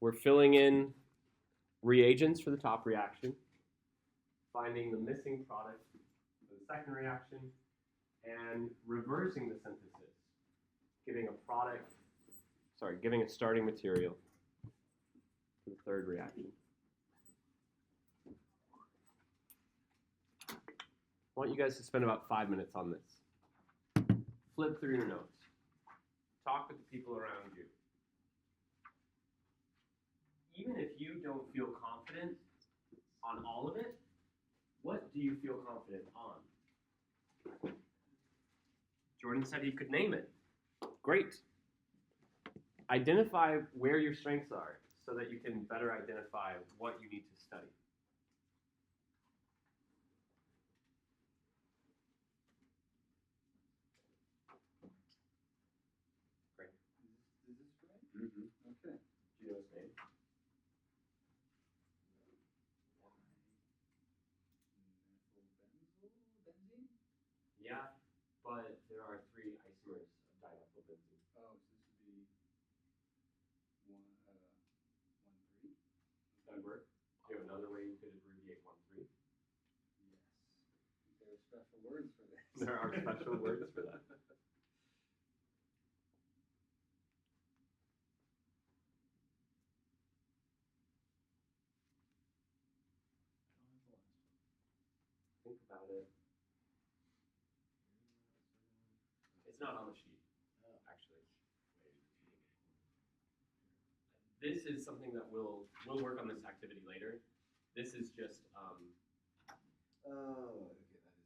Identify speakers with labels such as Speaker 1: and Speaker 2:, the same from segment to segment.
Speaker 1: we're filling in reagents for the top reaction, finding the missing product for the second reaction, and reversing the synthesis, giving a starting material for the third reaction. I want you guys to spend about 5 minutes on this. Flip through your notes. Talk with the people around you. Even if you don't feel confident on all of it, what do you feel confident on? Jordan said he could name it. Great. Identify where your strengths are so that you can better identify what you need to study. Great.
Speaker 2: Is this right? Mm-hmm. Okay.
Speaker 1: Do you know his name?
Speaker 2: Benzene?
Speaker 1: Yeah, but there are 3 isomers of dimethylbenzene.
Speaker 2: Oh, so this would be 1,3.
Speaker 1: That would work. Do you have another way you could abbreviate 1,3?
Speaker 2: Yes. There are special words for this.
Speaker 1: There are special words for that. Think about it. It's not on the sheet, actually. This is something that we'll work on this activity later. This is just
Speaker 2: Oh, okay, that isn't.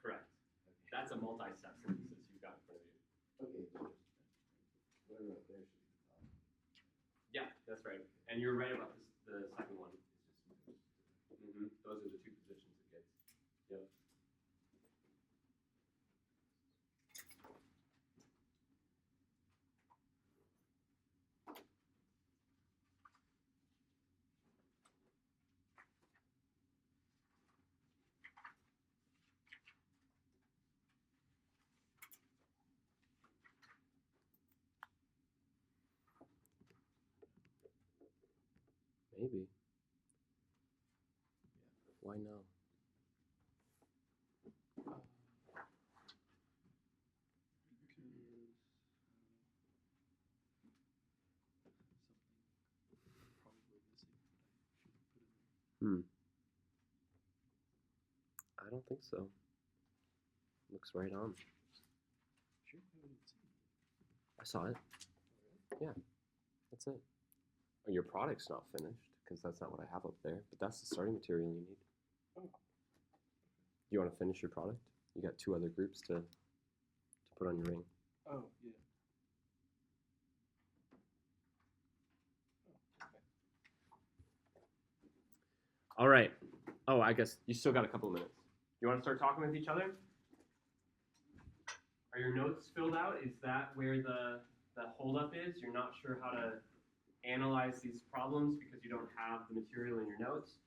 Speaker 1: correct.
Speaker 2: Okay.
Speaker 1: That's a multi-step synthesis you've got in front of you.
Speaker 2: Okay, what I wrote there should be the top.
Speaker 1: Yeah, that's right. And you're right about this, the second one. Those are the 2 positions it gets. Yep. Maybe. Why no? I don't think so. Looks right on.
Speaker 2: Sure.
Speaker 1: I saw it. Yeah, that's it. Oh, your product's not finished because that's not what I have up there, but that's the starting material you need.
Speaker 2: Oh.
Speaker 1: You want to finish your product? You got 2 other groups to put on your ring.
Speaker 2: Oh, yeah. Oh, okay.
Speaker 1: All right. Oh, I guess you still got a couple of minutes. You want to start talking with each other? Are your notes filled out? Is that where the holdup is? You're not sure how to analyze these problems because you don't have the material in your notes?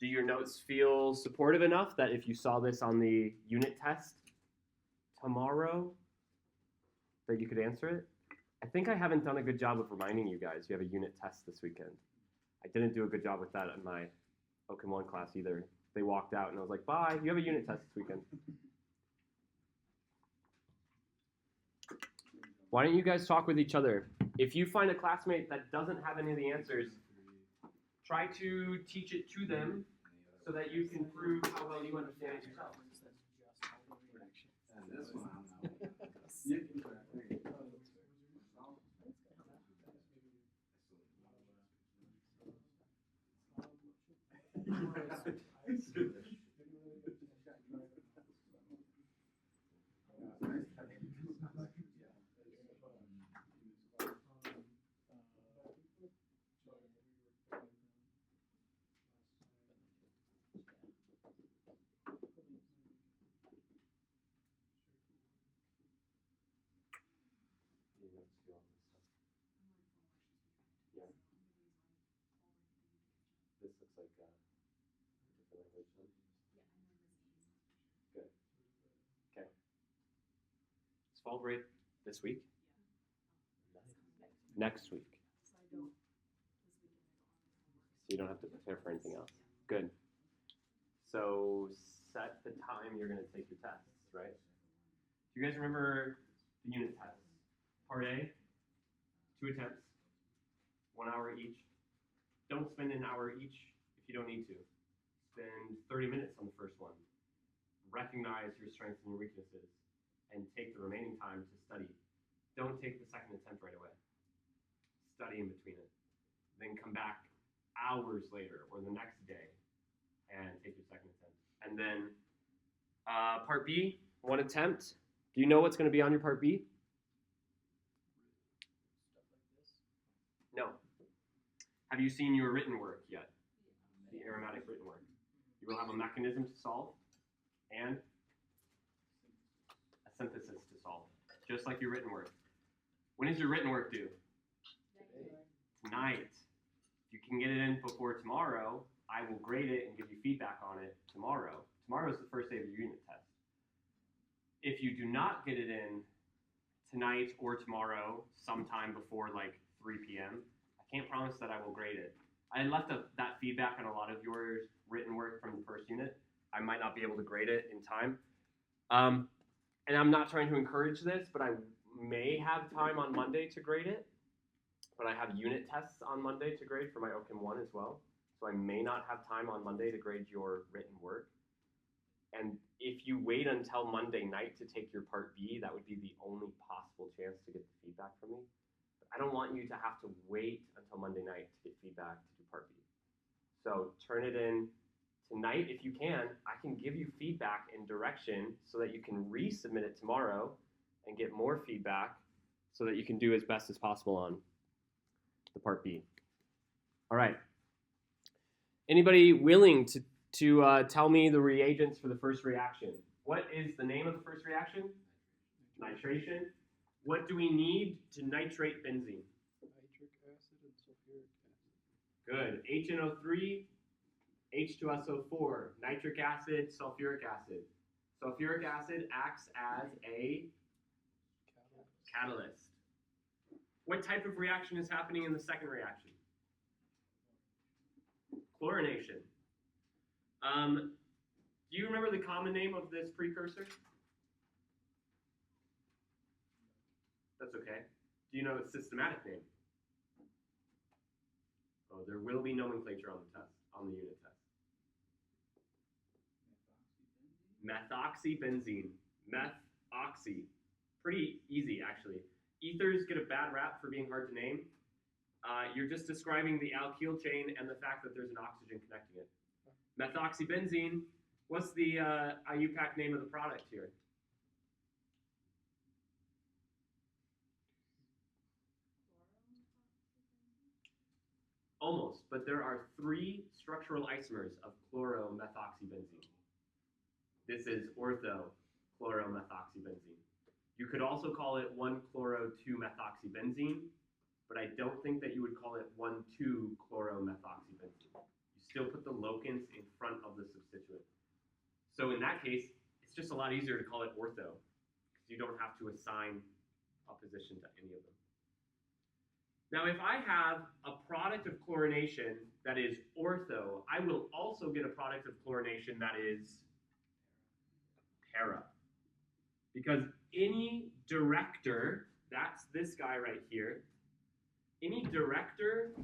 Speaker 1: Do your notes feel supportive enough that if you saw this on the unit test tomorrow, that you could answer it? I think I haven't done a good job of reminding you guys you have a unit test this weekend. I didn't do a good job with that in my OCHEM 1 class either. They walked out and I was like, bye, you have a unit test this weekend. Why don't you guys talk with each other? If you find a classmate that doesn't have any of the answers, try to teach it to them so that you can prove how well you understand it yourself.
Speaker 2: And this one, you can try.
Speaker 1: This looks like a different language. Good. Okay. Is fall break this week? Next week. So you don't have to prepare for anything else. Good. So set the time you're going to take your tests, right? Do you guys remember the unit tests? Part A, 2 attempts, 1 hour each. Don't spend an hour each if you don't need to. Spend 30 minutes on the first one. Recognize your strengths and your weaknesses, and take the remaining time to study. Don't take the second attempt right away. Study in between it. Then come back hours later or the next day and take your second attempt. And then part B, 1 attempt. Do you know what's going to be on your part B?
Speaker 2: Stuff like this.
Speaker 1: No. Have you seen your written work yet? The aromatic written work. You will have a mechanism to solve and a synthesis to solve, just like your written work. When is your written work due? Tonight. If you can get it in before tomorrow, I will grade it and give you feedback on it tomorrow. Tomorrow is the first day of your unit test. If you do not get it in tonight or tomorrow, sometime before like 3 p.m., I can't promise that I will grade it. I left that feedback on a lot of your written work from the first unit. I might not be able to grade it in time. And I'm not trying to encourage this, but I may have time on Monday to grade it. But I have unit tests on Monday to grade for my OCHEM 1 as well. So I may not have time on Monday to grade your written work. And if you wait until Monday night to take your part B, that would be the only possible chance to get the feedback from me. But I don't want you to have to wait until Monday night to get feedback to do part B. So turn it in tonight if you can. I can give you feedback and direction so that you can resubmit it tomorrow and get more feedback so that you can do as best as possible on the part B. All right. Anybody willing to tell me the reagents for the first reaction? What is the name of the first reaction? Nitration. What do we need to nitrate benzene?
Speaker 2: Nitric acid and sulfuric acid.
Speaker 1: Good. HNO3, H2SO4, nitric acid, sulfuric acid. Sulfuric acid acts as a catalyst. What type of reaction is happening in the second reaction? Chlorination. Do you remember the common name of this precursor? That's okay. Do you know its systematic name? Oh, there will be nomenclature on the test, on the unit test. Methoxybenzene. Methoxy. Pretty easy, actually. Ethers get a bad rap for being hard to name. You're just describing the alkyl chain and the fact that there's an oxygen connecting it. Methoxybenzene, what's the IUPAC name of the product here? Almost, but there are 3 structural isomers of chloromethoxybenzene. This is ortho-chloromethoxybenzene. You could also call it 1-chloro-2-methoxybenzene, but I don't think that you would call it 1,2-chloromethoxybenzene. You still put the locants in front of the substituent. So in that case, it's just a lot easier to call it ortho, because you don't have to assign a position to any of them. Now, if I have a product of chlorination that is ortho, I will also get a product of chlorination that is para. Because any director, that's this guy right here, any director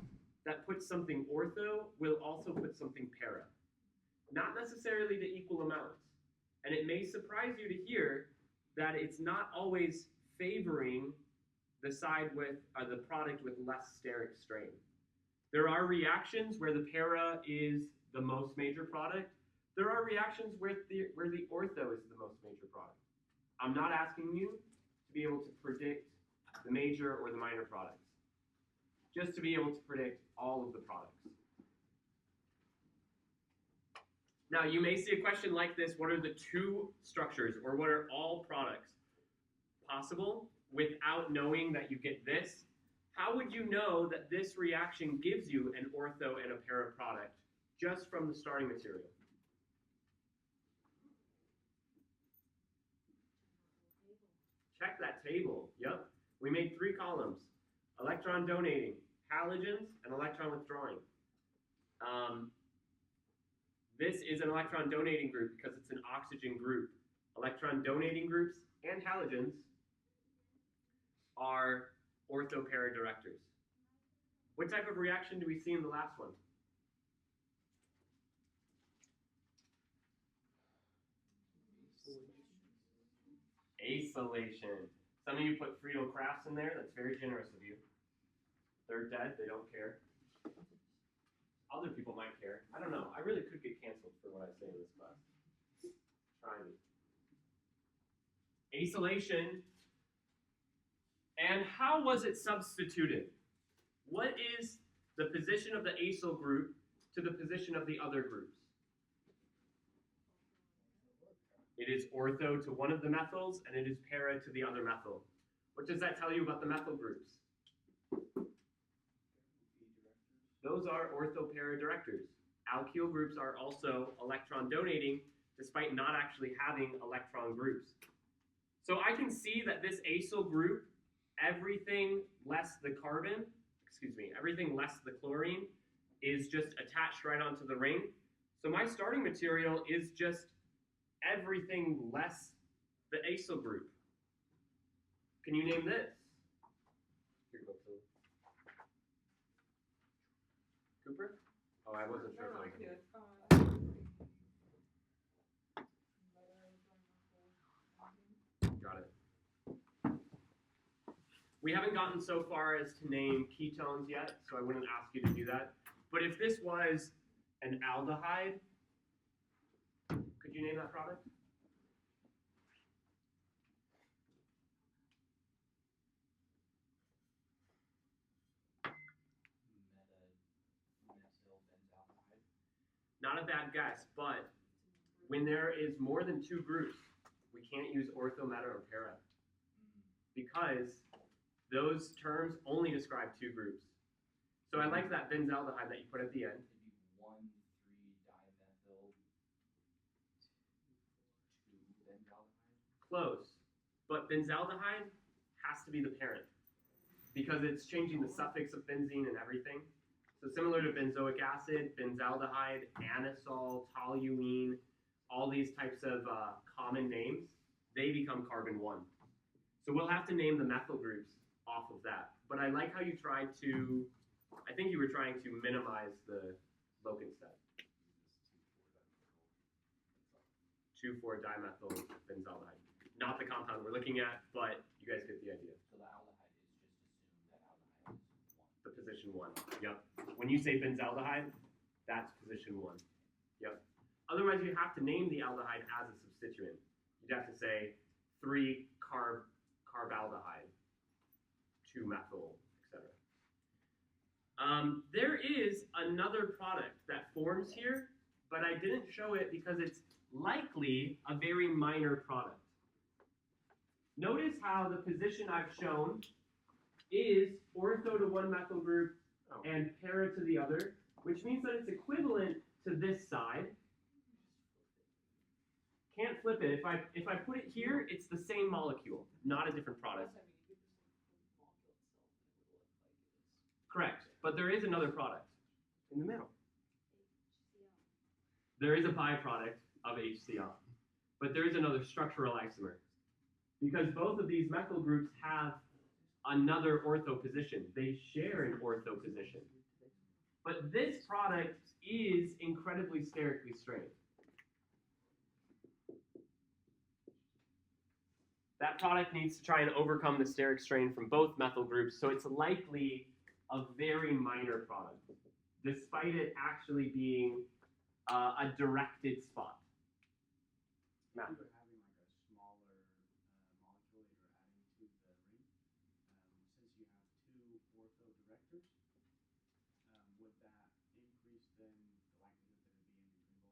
Speaker 1: that puts something ortho will also put something para. Not necessarily to equal amounts. And it may surprise you to hear that it's not always favoring the side with the product with less steric strain. There are reactions where the para is the most major product. There are reactions where the ortho is the most major product. I'm not asking you to be able to predict the major or the minor products, just to be able to predict all of the products. Now, you may see a question like this: what are the 2 structures, or what are all products possible without knowing that you get this? How would you know that this reaction gives you an ortho and a para product just from the starting material? Check that table. Yep. We made 3 columns. Electron donating, halogens, and electron withdrawing. This is an electron donating group because it's an oxygen group. Electron donating groups and halogens are ortho-para directors. What type of reaction do we see in the last one? Acylation. Some of you put Friedel Crafts in there. That's very generous of you. They're dead. They don't care. Other people might care. I don't know. I really could get canceled for what I say in this class. Try me. Acylation. And how was it substituted? What is the position of the acyl group to the position of the other groups? It is ortho to one of the methyls, and it is para to the other methyl. What does that tell you about the methyl groups? Those are ortho-para directors. Alkyl groups are also electron donating, despite not actually having electron groups. So I can see that this acyl group, everything less the chlorine, is just attached right onto the ring. So my starting material is just everything less the acyl group. Can you name this? Here you go, Cooper? Oh, I wasn't sure.
Speaker 3: I can do it.
Speaker 1: Got it. We haven't gotten so far as to name ketones yet, so I wouldn't ask you to do that. But if this was an aldehyde, could you name that product? Not a bad guess, but when there is more than two groups, we can't use ortho, meta, or para because those terms only describe two groups. So I like that benzaldehyde that you put at the end.
Speaker 2: It'd be 1,3-dimethyl 2-benzaldehyde.
Speaker 1: Close, but benzaldehyde has to be the parent because it's changing the suffix of benzene and everything. So similar to benzoic acid, benzaldehyde, anisole, toluene, all these types of common names, they become carbon 1. So we'll have to name the methyl groups off of that. But I like how you tried to, I think you were trying to minimize the Lokenstedt. 2,4-dimethyl benzaldehyde. Not the compound we're looking at, but you guys get the idea.
Speaker 2: So the aldehyde is just assumed that aldehyde is 1.
Speaker 1: The position 1. Yep. When you say benzaldehyde, that's position 1. Yep. Otherwise, you have to name the aldehyde as a substituent. You'd have to say 3-carbaldehyde, 2-methyl, etc. There is another product that forms here, but I didn't show it because it's likely a very minor product. Notice how the position I've shown is ortho to one methyl group and para to the other, which means that it's equivalent to this side. Can't flip it. If I put it here, it's the same molecule, not a different product. Correct, but there is another product in the middle. There is a byproduct of HCl, but there is another structural isomer. Because both of these methyl groups have another ortho position. They share an ortho position. But this product is incredibly sterically strained. That product needs to try and overcome the steric strain from both methyl groups, so it's likely a very minor product, despite it actually being a directed spot. Matt.
Speaker 4: You're having like a smaller molecule that you're adding to the ring. Since you have two ortho directors, would that increase then the likelihood that it'd be in between both of them?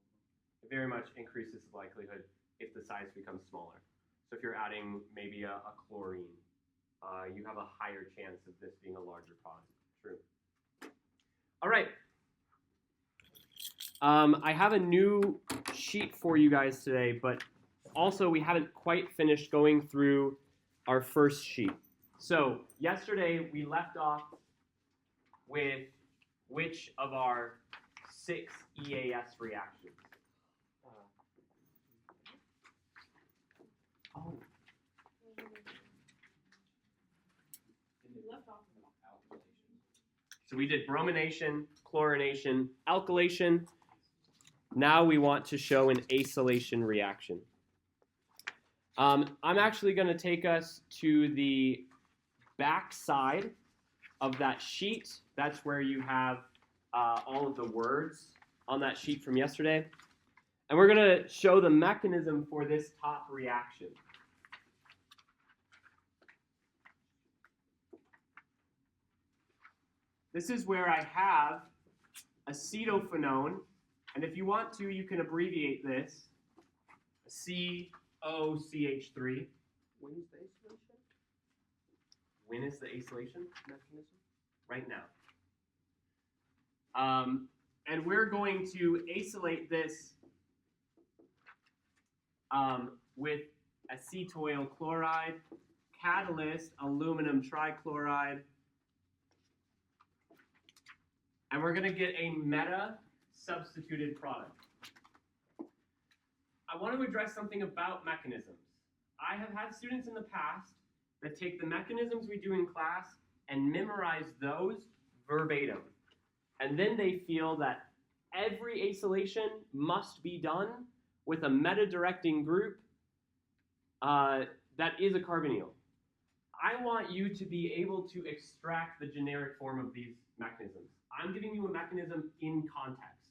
Speaker 1: It very much increases the likelihood if the size becomes smaller. So if you're adding maybe a chlorine, you have a higher chance of this being a larger product. True. All right. I have a new sheet for you guys today, but also we haven't quite finished going through our first sheet. So yesterday we left off with which of our 6 EAS reactions? Oh. So we did bromination, chlorination, alkylation. Now we want to show an acylation reaction. I'm actually going to take us to the back side of that sheet. That's where you have all of the words on that sheet from yesterday. And we're going to show the mechanism for this top reaction. This is where I have acetophenone, and if you want to, you can abbreviate this COCH3.
Speaker 2: When is the acylation
Speaker 1: When is the acylation?
Speaker 2: mechanism?
Speaker 1: Right now. And we're going to acylate this with acetyl chloride, catalyst, aluminum trichloride, and we're going to get a meta-substituted product. I want to address something about mechanisms. I have had students in the past that take the mechanisms we do in class and memorize those verbatim. And then they feel that every acylation must be done with a meta-directing group that is a carbonyl. I want you to be able to extract the generic form of these mechanisms. I'm giving you a mechanism in context.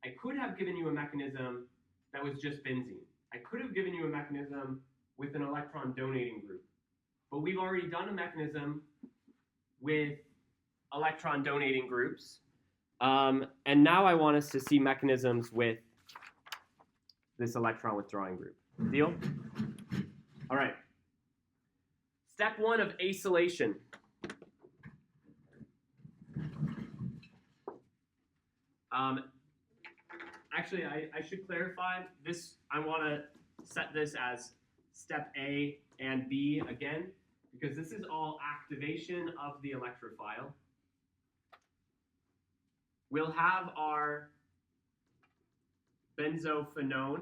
Speaker 1: I could have given you a mechanism that was just benzene. I could have given you a mechanism with an electron donating group. But we've already done a mechanism with electron donating groups. And now I want us to see mechanisms with this electron withdrawing group. Deal? All right. Step 1 of acylation. Actually, I should clarify this. I want to set this as step A and B again, because this is all activation of the electrophile. We'll have our acetophenone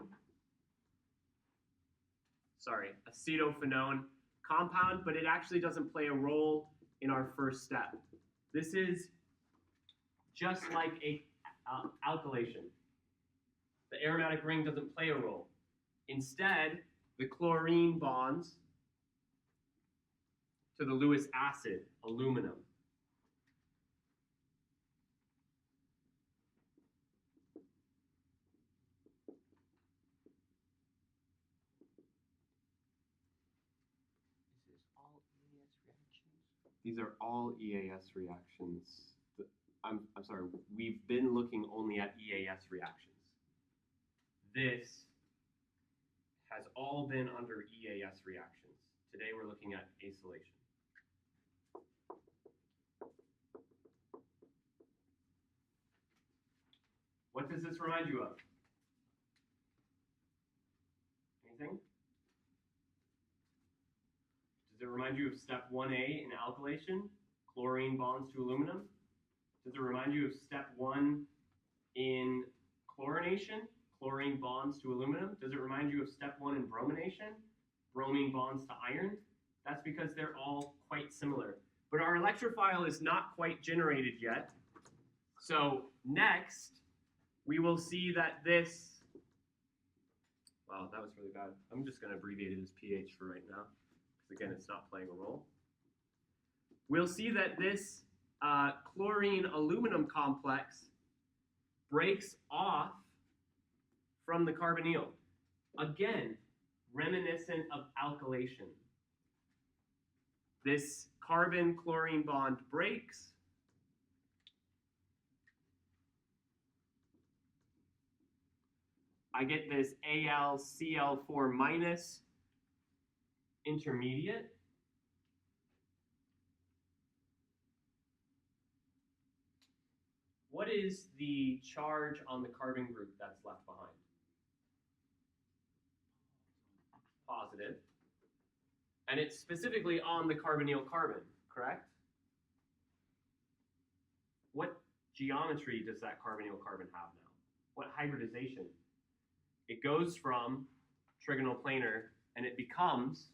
Speaker 1: compound, but it actually doesn't play a role in our first step. This is just like a alkylation. The aromatic ring doesn't play a role. Instead, the chlorine bonds to the Lewis acid, aluminum. These are all EAS reactions. I'm sorry, we've been looking only at EAS reactions. This has all been under EAS reactions. Today we're looking at acylation. What does this remind you of? Anything? Does it remind you of step 1A in alkylation? Chlorine bonds to aluminum? Does it remind you of step 1 in chlorination? Chlorine bonds to aluminum? Does it remind you of step 1 in bromination? Bromine bonds to iron? That's because they're all quite similar. But our electrophile is not quite generated yet. So next, we will see that this, wow, that was really bad. I'm just going to abbreviate it as pH for right now, because again, it's not playing a role. We'll see that this chlorine aluminum complex breaks off from the carbonyl. Again, reminiscent of alkylation. This carbon-chlorine bond breaks. I get this AlCl4 minus intermediate. What is the charge on the carbon group that's left behind? Positive. And it's specifically on the carbonyl carbon, correct? geometry does that carbonyl carbon have now? What hybridization? It goes from trigonal planar and it becomes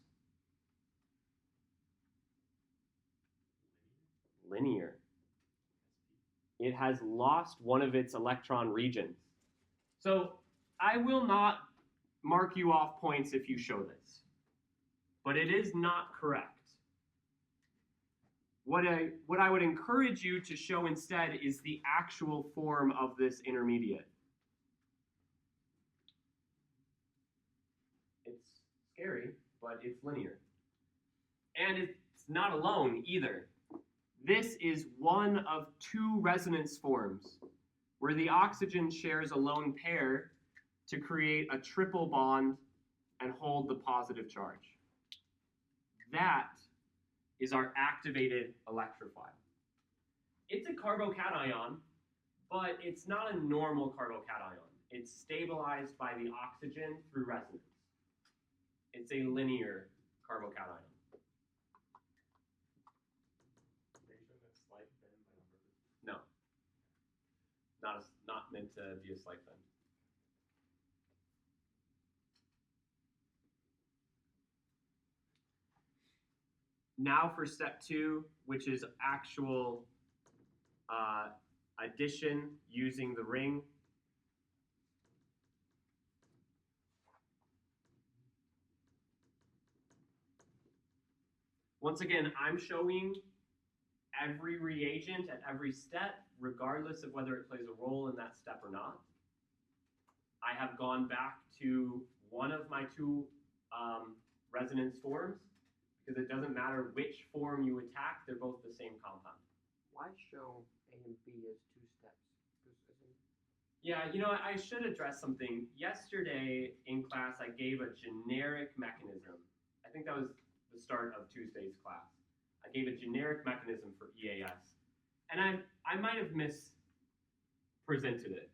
Speaker 1: linear. It has lost one of its electron regions. So I will not mark you off points if you show this, but it is not correct. What I would encourage you to show instead is the actual form of this intermediate. It's scary, but it's linear. And it's not alone either. This is one of two resonance forms where the oxygen shares a lone pair to create a triple bond and hold the positive charge. That is our activated electrophile. It's a carbocation, but it's not a normal carbocation. It's stabilized by the oxygen through resonance. It's a linear carbocation. No, not meant to be a slight bend. Now for step 2, which is actual addition using the ring. Once again, I'm showing every reagent at every step, regardless of whether it plays a role in that step or not. I have gone back to one of my two resonance forms, because it doesn't matter which form you attack, they're both the same compound.
Speaker 2: Why show A and B as 2 steps?
Speaker 1: Yeah, I should address something. Yesterday in class, I gave a generic mechanism. I think that was the start of Tuesday's class. I gave a generic mechanism for EAS. And I might have mispresented it.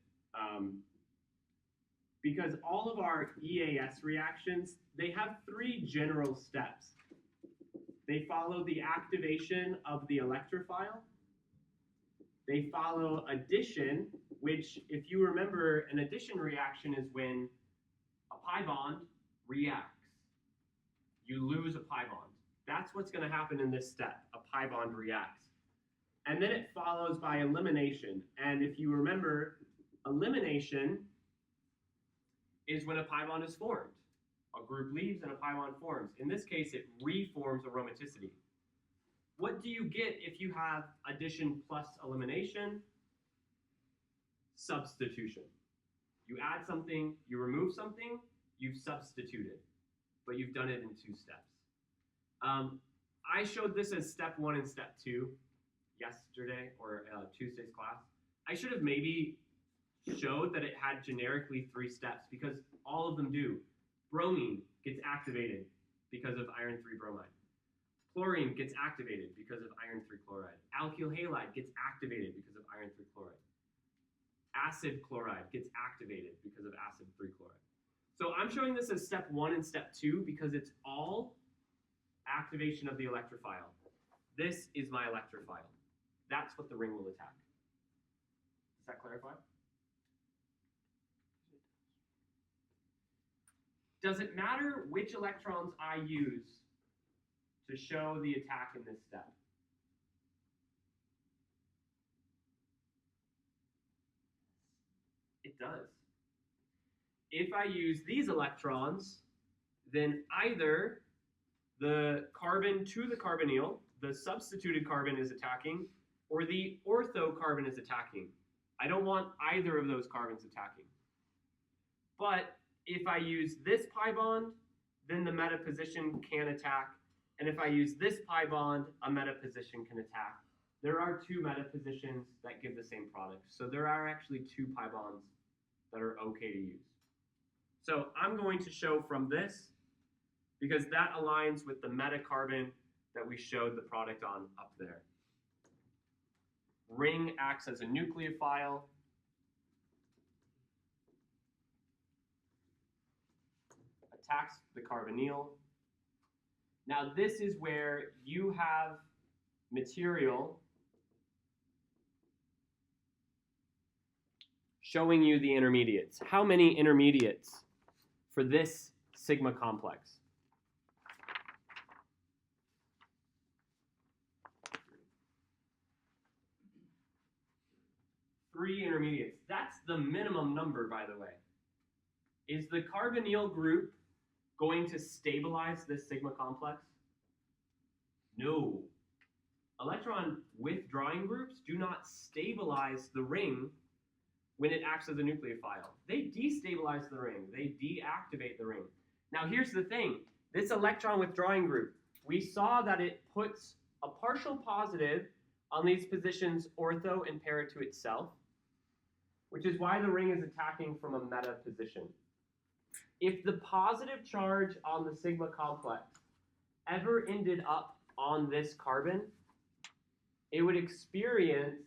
Speaker 1: Because all of our EAS reactions, they have 3 general steps. They follow the activation of the electrophile. They follow addition, which, if you remember, an addition reaction is when a pi bond reacts. You lose a pi bond. That's what's going to happen in this step. A pi bond reacts. And then it follows by elimination. And if you remember, elimination is when a pi bond is formed. A group leaves and a pi bond forms. In this case, it reforms aromaticity. What do you get if you have addition plus elimination? Substitution. You add something, you remove something, you've substituted, but you've done it in 2 steps. I showed this as step 1 and step 2 yesterday, or Tuesday's class. I should have maybe showed that it had generically 3 steps, because all of them do. Bromine gets activated because of iron 3 bromide. Chlorine gets activated because of iron 3 chloride. Alkyl halide gets activated because of iron 3 chloride. Acid chloride gets activated because of acid 3 chloride. So I'm showing this as step 1 and step 2 because it's all activation of the electrophile. This is my electrophile. That's what the ring will attack. Does that clarify? Does it matter which electrons I use to show the attack in this step? It does. If I use these electrons, then either the carbon to the carbonyl, the substituted carbon is attacking, or the ortho carbon is attacking. I don't want either of those carbons attacking. But if I use this pi bond, then the meta position can attack. And if I use this pi bond, a meta position can attack. There are 2 meta positions that give the same product. So there are actually 2 pi bonds that are okay to use. So I'm going to show from this, because that aligns with the meta carbon that we showed the product on up there. Ring acts as a nucleophile. Attacks the carbonyl. Now this is where you have material showing you the intermediates. How many intermediates for this sigma complex? Three intermediates. That's the minimum number, by the way. Is the carbonyl group going to stabilize this sigma complex? No. Electron withdrawing groups do not stabilize the ring when it acts as a nucleophile. They destabilize the ring. They deactivate the ring. Now here's the thing. This electron withdrawing group, we saw that it puts a partial positive on these positions ortho and para to itself, which is why the ring is attacking from a meta position. If the positive charge on the sigma complex ever ended up on this carbon, it would experience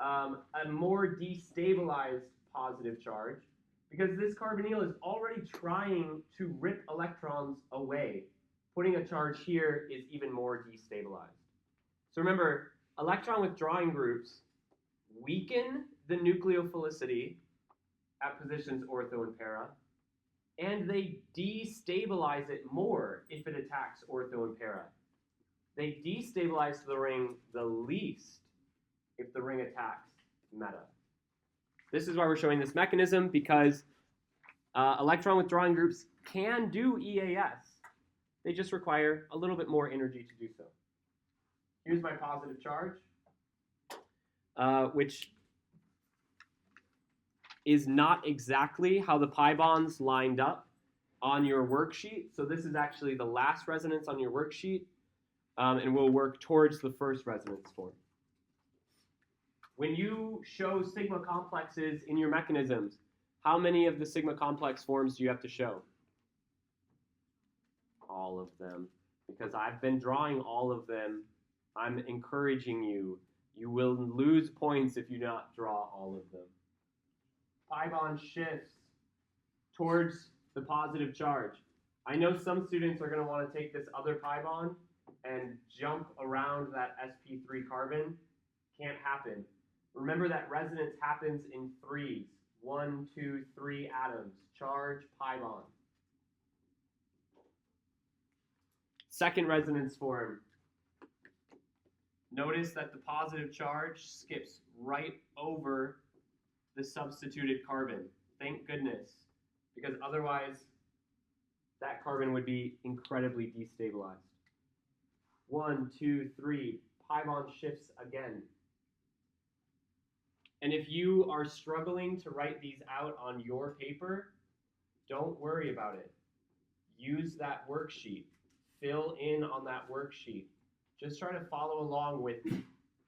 Speaker 1: a more destabilized positive charge because this carbonyl is already trying to rip electrons away. Putting a charge here is even more destabilized. So remember, electron withdrawing groups weaken the nucleophilicity at positions ortho and para, and they destabilize it more if it attacks ortho and para. They destabilize the ring the least if the ring attacks meta. This is why we're showing this mechanism, because electron withdrawing groups can do EAS. They just require a little bit more energy to do so. Here's my positive charge, which is not exactly how the pi bonds lined up on your worksheet. So this is actually the last resonance on your worksheet, and we'll work towards the first resonance form. When you show sigma complexes in your mechanisms, how many of the sigma complex forms do you have to show? All of them. Because I've been drawing all of them, I'm encouraging you. You will lose points if you do not draw all of them. Pi bond shifts towards the positive charge. I know some students are going to want to take this other pi bond and jump around that sp3 carbon. Can't happen. Remember that resonance happens in threes. 1, 2, 3 atoms. Charge, pi bond. Second resonance form. Notice that the positive charge skips right over the substituted carbon. Thank goodness. Because otherwise, that carbon would be incredibly destabilized. 1, 2, 3. Pi bond shifts again. And if you are struggling to write these out on your paper, don't worry about it. Use that worksheet. Fill in on that worksheet. Just try to follow along with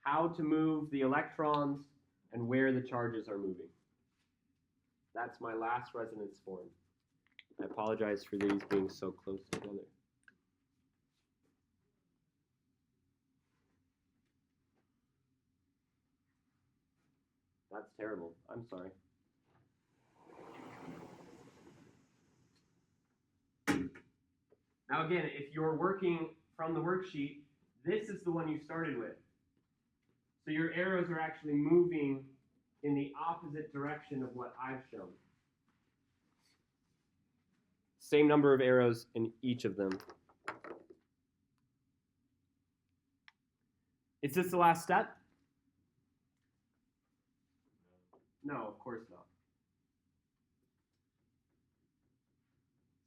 Speaker 1: how to move the electrons and where the charges are moving. That's my last resonance form. I apologize for these being so close together. That's terrible. I'm sorry. Now again, if you're working from the worksheet, this is the one you started with. So your arrows are actually moving in the opposite direction of what I've shown. Same number of arrows in each of them. Is this the last step? No, of course not.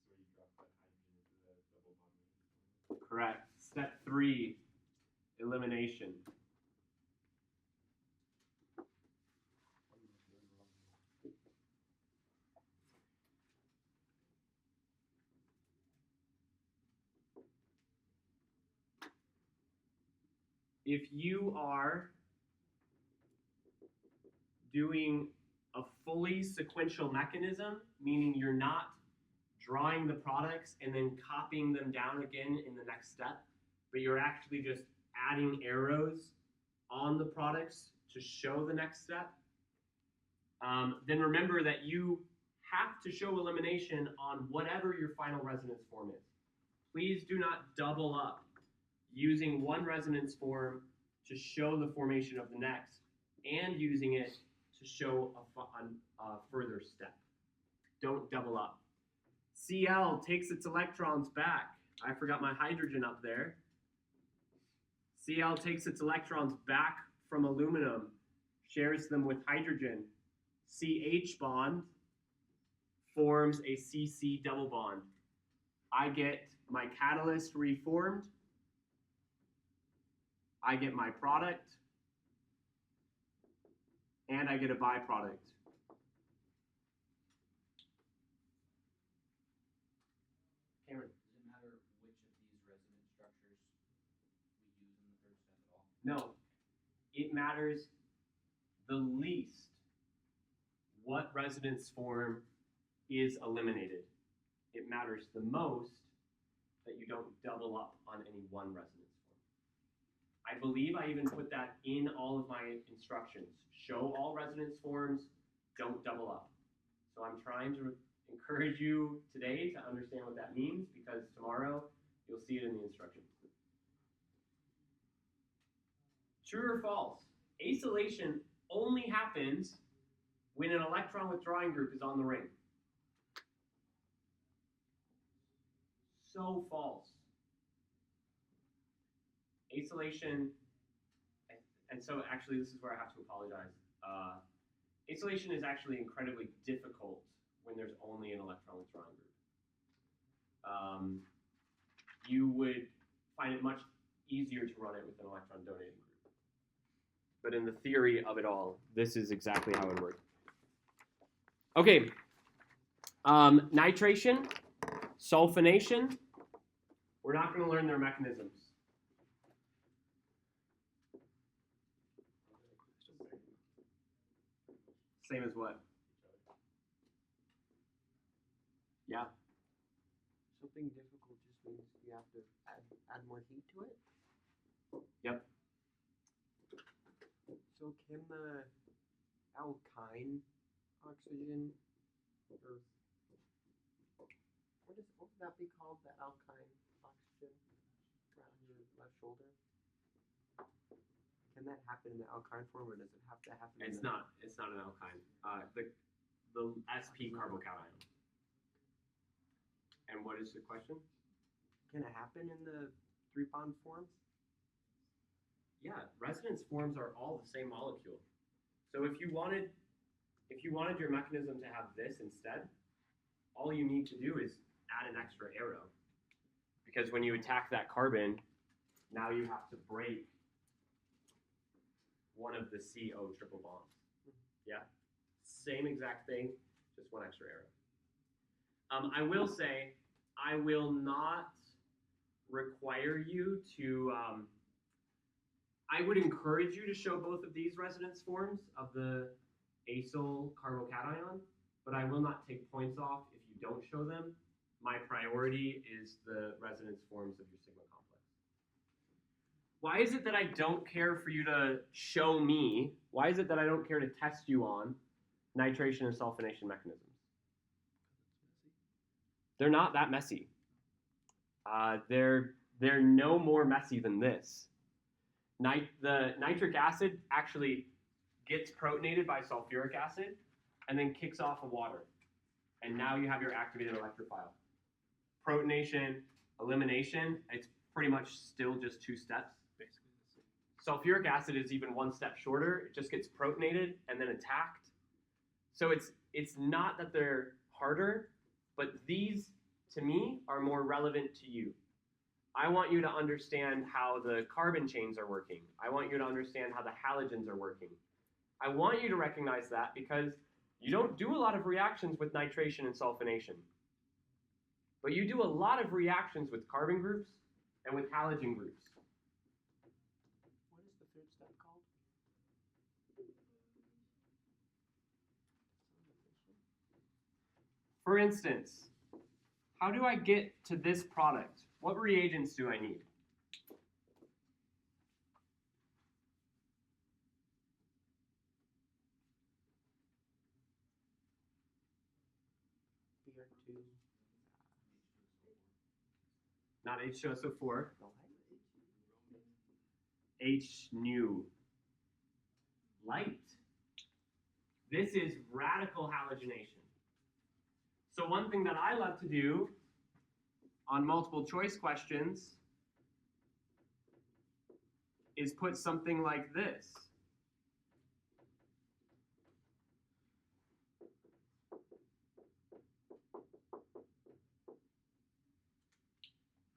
Speaker 2: So you drop that hydrogen into the double bond.
Speaker 1: Correct. Step 3, elimination. If you are doing a fully sequential mechanism, meaning you're not drawing the products and then copying them down again in the next step, but you're actually just adding arrows on the products to show the next step, then remember that you have to show elimination on whatever your final resonance form is. Please do not double up using one resonance form to show the formation of the next and using it to show a further step. Don't double up. Cl takes its electrons back. I forgot my hydrogen up there. Cl takes its electrons back from aluminum, shares them with hydrogen. CH bond forms a CC double bond. I get my catalyst reformed. I get my product. And I get a byproduct. Cameron.
Speaker 3: Does it matter which of these resonance structures we use in the third step at all?
Speaker 1: No. It matters the least what resonance form is eliminated. It matters the most that you don't double up on any one resonance form. I believe I even put that in all of my instructions. Show all resonance forms, don't double up. So I'm trying to encourage you today to understand what that means, because tomorrow you'll see it in the instructions. True or false? Acylation only happens when an electron withdrawing group is on the ring. So false. Acylation, and so actually this is where I have to apologize. Acylation is actually incredibly difficult when there's only an electron withdrawing group. You would find it much easier to run it with an electron donating group. But in the theory of it all, this is exactly how it works. Okay, nitration, sulfonation, we're not going to learn their mechanisms. Same as what? Yeah.
Speaker 5: Something difficult just means you have to add more heat to it?
Speaker 1: Yep.
Speaker 5: So can the alkyne oxygen, or what would that be called, the alkyne oxygen around your left shoulder? Can that happen in the alkyne form, or does it have to happen
Speaker 1: It's not an alkyne. The sp carbocation. And what is the question?
Speaker 5: Can it happen in the 3-bond forms?
Speaker 1: Yeah, resonance forms are all the same molecule. So if you wanted your mechanism to have this instead, all you need to do is add an extra arrow. Because when you attack that carbon, now you have to break one of the CO triple bonds. Yeah, same exact thing, just one extra arrow. I will say, I will not require you to, I would encourage you to show both of these resonance forms of the acyl carbocation, but I will not take points off if you don't show them. My priority is the resonance forms of your sigma complex. Why is it that I don't care for you to show me? Why is it that I don't care to test you on nitration and sulfonation mechanisms? They're not that messy. They're no more messy than this. The nitric acid actually gets protonated by sulfuric acid and then kicks off a water. And now you have your activated electrophile. Protonation, elimination, it's pretty much still just 2 steps. Sulfuric acid is even 1 step shorter. It just gets protonated and then attacked. So it's not that they're harder, but these, to me, are more relevant to you. I want you to understand how the carbon chains are working. I want you to understand how the halogens are working. I want you to recognize that because you don't do a lot of reactions with nitration and sulfonation. But you do a lot of reactions with carbon groups and with halogen groups.
Speaker 5: What is the 3rd step called?
Speaker 1: For instance, how do I get to this product? What reagents do I need?
Speaker 5: BR2.
Speaker 1: Not H2SO4,
Speaker 5: No,
Speaker 1: H nu. Light. This is radical halogenation. So one thing that I love to do on multiple choice questions is put something like this.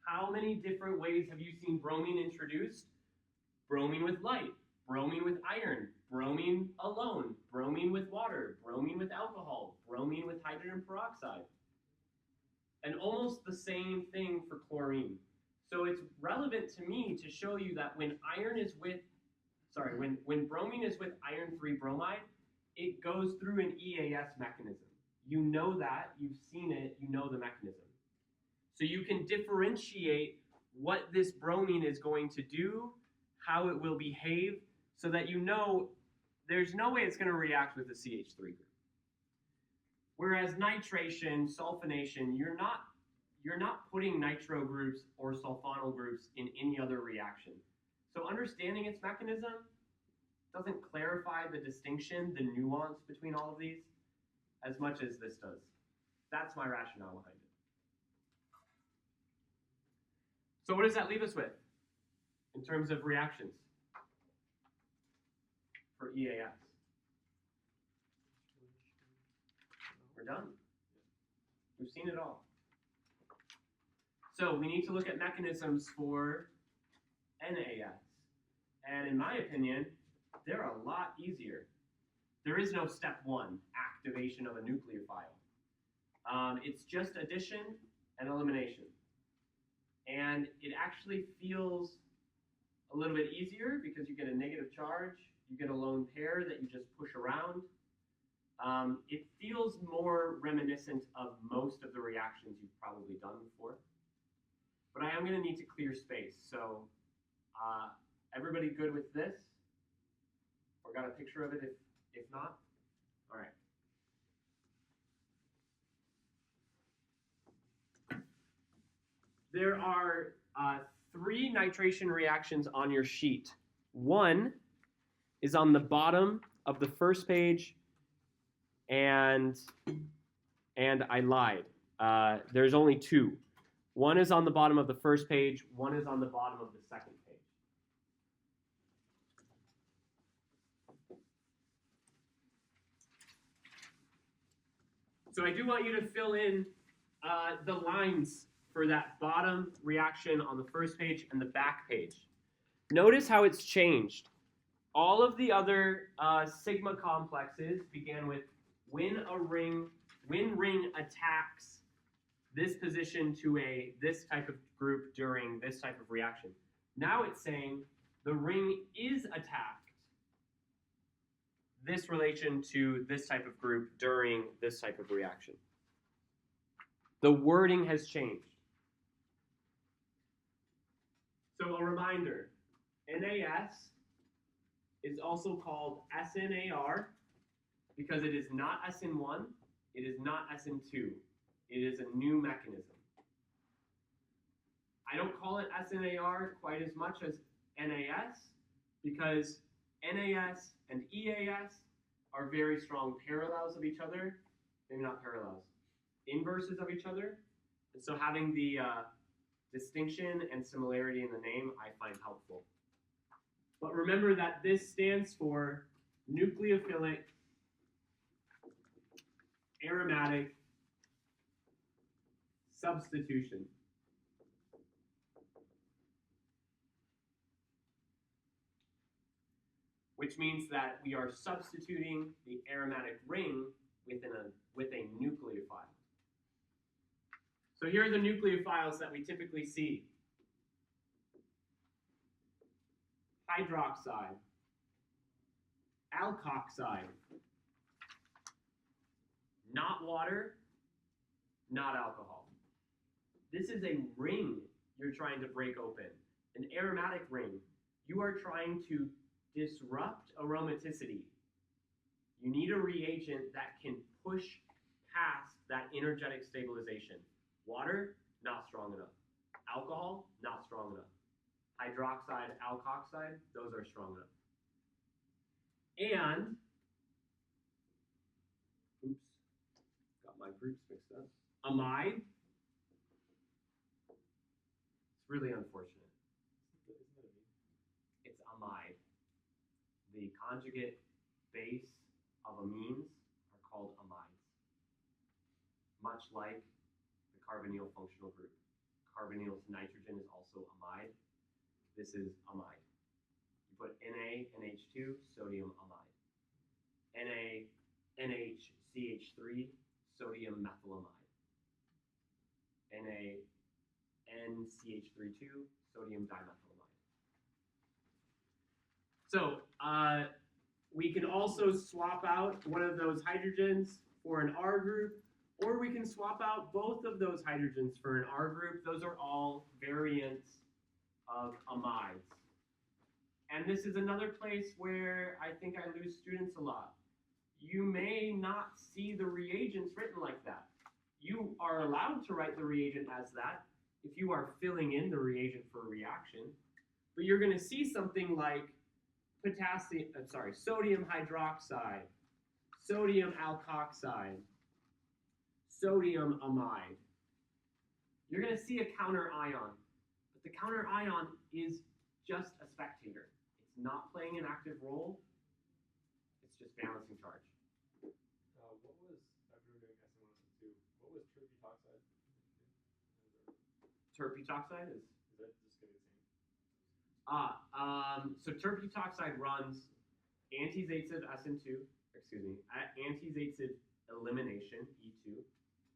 Speaker 1: How many different ways have you seen bromine introduced? Bromine with light, bromine with iron, bromine alone, bromine with water, bromine with alcohol, bromine with hydrogen peroxide. And almost the same thing for chlorine. So it's relevant to me to show you that when when bromine is with iron-free bromide, it goes through an EAS mechanism. You know that, you've seen it, you know the mechanism. So you can differentiate what this bromine is going to do, how it will behave, so that you know there's no way it's going to react with the CH3 group. Whereas nitration, sulfonation, you're not putting nitro groups or sulfonyl groups in any other reaction. So understanding its mechanism doesn't clarify the distinction, the nuance between all of these, as much as this does. That's my rationale behind it. So what does that leave us with in terms of reactions for EAS? We're done. We've seen it all. So we need to look at mechanisms for NAS. And in my opinion, they're a lot easier. There is no step one, activation of a nucleophile. It's just addition and elimination. And it actually feels a little bit easier because you get a negative charge, you get a lone pair that you just push around. It feels more reminiscent of most of the reactions you've probably done before. But I am going to need to clear space. So everybody good with this? Or got a picture of it if not? All right. There are 3 nitration reactions on your sheet. One is on the bottom of the first page, and I lied. There's only 2. One is on the bottom of the first page, one is on the bottom of the second page. So I do want you to fill in the lines for that bottom reaction on the first page and the back page. Notice how it's changed. All of the other sigma complexes began with when ring attacks this position to this type of group during this type of reaction. Now it's saying the ring is attacked this relation to this type of group during this type of reaction. The wording has changed. So a reminder, NAS is also called SNAR because it is not SN1, it is not SN2. It is a new mechanism. I don't call it SNAR quite as much as NAS because NAS and EAS are very strong parallels of each other. Maybe not parallels, inverses of each other. And so having the distinction and similarity in the name I find helpful. But remember that this stands for nucleophilic aromatic substitution. Which means that we are substituting the aromatic ring with a nucleophile. So here are the nucleophiles that we typically see. Hydroxide, alkoxide, not water, not alcohol. This is a ring you're trying to break open, an aromatic ring. You are trying to disrupt aromaticity. You need a reagent that can push past that energetic stabilization. Water, not strong enough. Alcohol, not strong enough. Hydroxide, alkoxide, those are strong enough. And
Speaker 2: my groups mixed up.
Speaker 1: Amide. It's really unfortunate.
Speaker 2: Isn't that a meme?
Speaker 1: It's amide. The conjugate base of amines are called amides. Much like the carbonyl functional group. Carbonyl nitrogen is also amide. This is amide. You put Na, NH2, sodium amide. Na, NHCH3, sodium methylamide. Na, NCH32, sodium dimethylamide. So, we can also swap out one of those hydrogens for an R group, or we can swap out both of those hydrogens for an R group. Those are all variants of amides. And this is another place where I think I lose students a lot. You may not see the reagents written like that. You are allowed to write the reagent as that if you are filling in the reagent for a reaction, but you're going to see something like sodium hydroxide, sodium alkoxide, sodium amide. You're going to see a counter ion, but the counter ion is just a spectator. It's not playing an active role. It's just balancing charge.
Speaker 2: What was, after we were doing SN1, SN2, what was terpetoxide?
Speaker 1: Terpetoxide is
Speaker 2: Is that just going to be the same?
Speaker 1: so terpetoxide runs anti-Zaitsev anti-Zaitsev elimination, E2,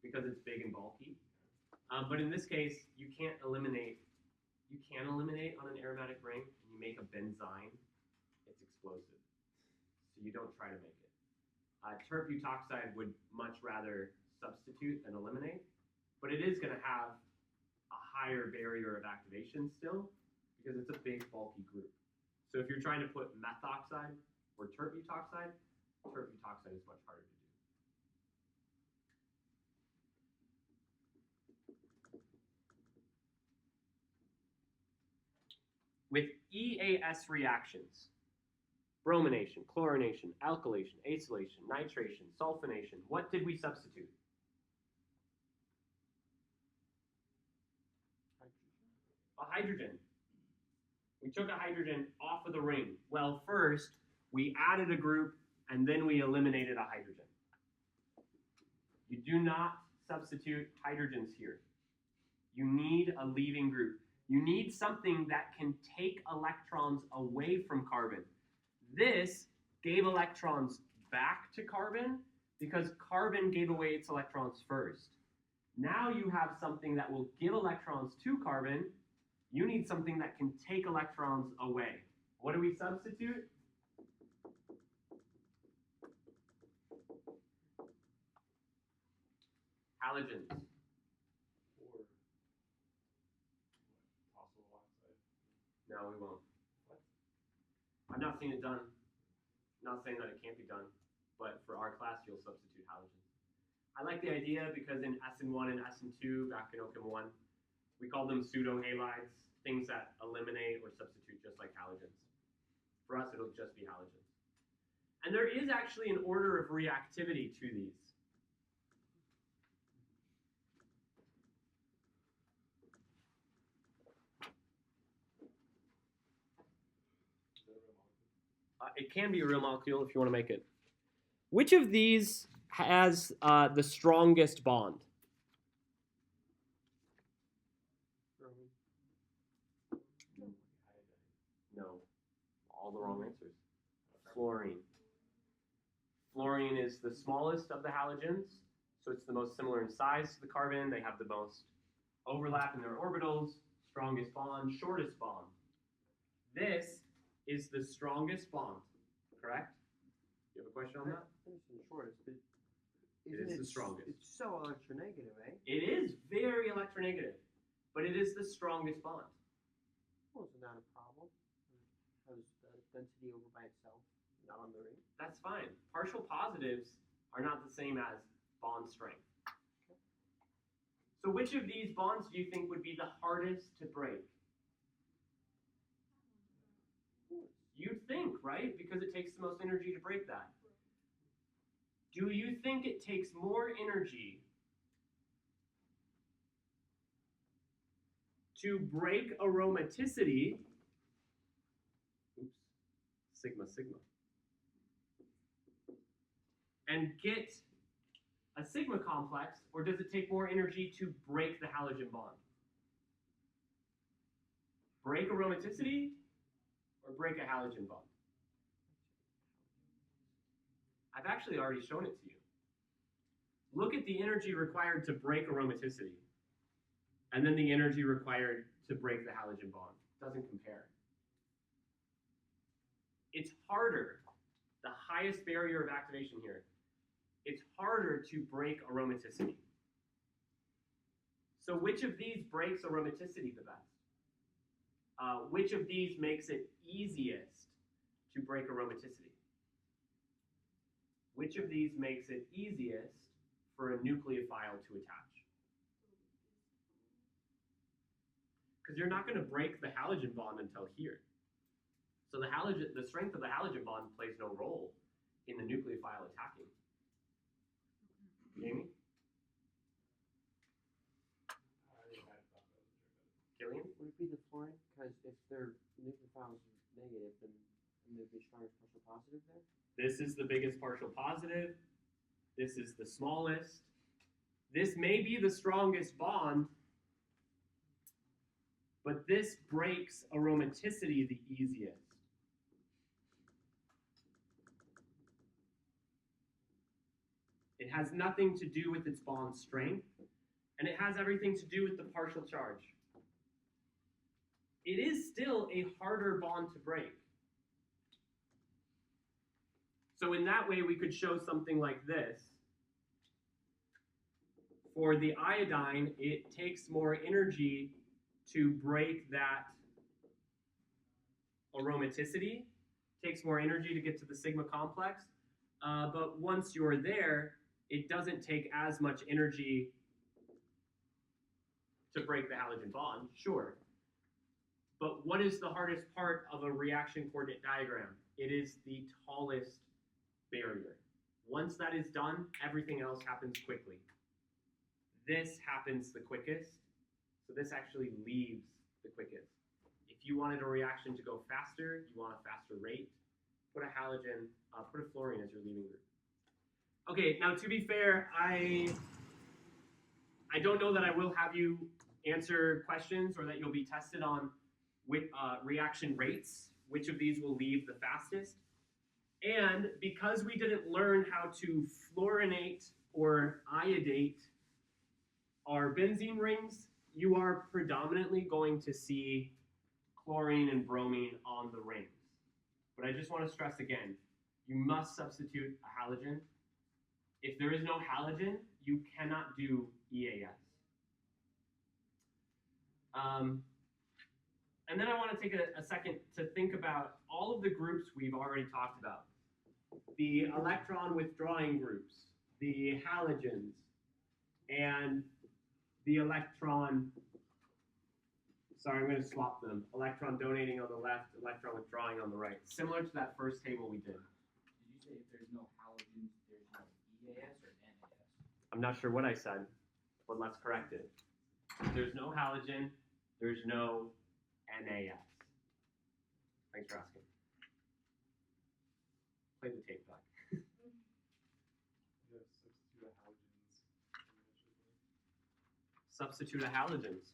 Speaker 1: because it's big and bulky. But in this case, you can eliminate on an aromatic ring, and you make a benzyne, it's explosive. So you don't try to make it. Terpetoxide would much rather substitute than eliminate, but it is going to have a higher barrier of activation still, because it's a big, bulky group. So if you're trying to put methoxide or terpetoxide is much harder to do. With EAS reactions, bromination, chlorination, alkylation, acylation, nitration, sulfonation, what did we substitute? A hydrogen. We took a hydrogen off of the ring. Well, first, we added a group, and then we eliminated a hydrogen. You do not substitute hydrogens here. You need a leaving group. You need something that can take electrons away from carbon. This gave electrons back to carbon because carbon gave away its electrons first. Now you have something that will give electrons to carbon. You need something that can take electrons away. What do we substitute? Halogens.
Speaker 2: Or fossil oxide?
Speaker 1: No, we won't.
Speaker 2: What?
Speaker 1: I've not seen it done. Not saying that it can't be done, but for our class, you'll substitute halogens. I like the idea because in SN1 and SN2, back in OCHEM 1, we called them pseudo-halides, things that eliminate or substitute just like halogens. For us, it'll just be halogens. And there is actually an order of reactivity to these.
Speaker 2: Is that a real molecule?
Speaker 1: It can be a real molecule if you want to make it. Which of these has the strongest bond? No. All the wrong answers. Fluorine. Fluorine is the smallest of the halogens, so it's the most similar in size to the carbon. They have the most overlap in their orbitals, strongest bond, shortest bond. This is the strongest bond, correct? You have a question on that?
Speaker 5: It's the shortest, but
Speaker 1: It is the strongest.
Speaker 5: It's so electronegative, eh?
Speaker 1: It is very electronegative, but it is the strongest bond.
Speaker 5: Well, isn't that a problem? Has the density over by itself, not on the ring?
Speaker 1: That's fine. Partial positives are not the same as bond strength. So which of these bonds do you think would be the hardest to break? You'd think, right? Because it takes the most energy to break that. Do you think it takes more energy to break aromaticity, oops, sigma, and get a sigma complex, or does it take more energy to break the halogen bond? Break aromaticity or break a halogen bond? I've actually already shown it to you. Look at the energy required to break aromaticity, and then the energy required to break the halogen bond. Doesn't compare. It's harder, the highest barrier of activation here, it's harder to break aromaticity. So which of these breaks aromaticity the best? Which of these makes it easiest to break aromaticity? Which of these makes it easiest for a nucleophile to attach? Because you're not going to break the halogen bond until here. So the strength of the halogen bond plays no role in the nucleophile attacking. Jamie? Killian?
Speaker 5: Would it be the fluorine? Because if their nucleophiles are negative, then there'd be strongest partial positive there?
Speaker 1: This is the biggest partial positive. This is the smallest. This may be the strongest bond, but this breaks aromaticity the easiest. It has nothing to do with its bond strength, and it has everything to do with the partial charge. It is still a harder bond to break. So in that way, we could show something like this. For the iodine, it takes more energy to break that aromaticity. It takes more energy to get to the sigma complex. But once you're there, it doesn't take as much energy to break the halogen bond, sure. But what is the hardest part of a reaction coordinate diagram? It is the tallest barrier. Once that is done, everything else happens quickly. This happens the quickest, so this actually leaves the quickest. If you wanted a reaction to go faster, you want a faster rate, put a halogen, put a fluorine as your leaving group. Okay, now to be fair, I don't know that I will have you answer questions or that you'll be tested on with reaction rates, which of these will leave the fastest. And because we didn't learn how to fluorinate or iodate our benzene rings, you are predominantly going to see chlorine and bromine on the rings. But I just want to stress again, you must substitute a halogen. If there is no halogen, you cannot do EAS. And then I want to take a second to think about all of the groups we've already talked about. The electron withdrawing groups, the halogens, and the electron, sorry, I'm going to swap them. Electron donating on the left, electron withdrawing on the right. Similar to that first table we did.
Speaker 3: Did you say if there's no halogens, there's no EAS or NAS?
Speaker 1: I'm not sure what I said, but let's correct it. If there's no halogen, there's no NAS. Thanks for asking. Play the tape back.
Speaker 2: Yeah, substitute a halogens.
Speaker 1: Substitute a halogens.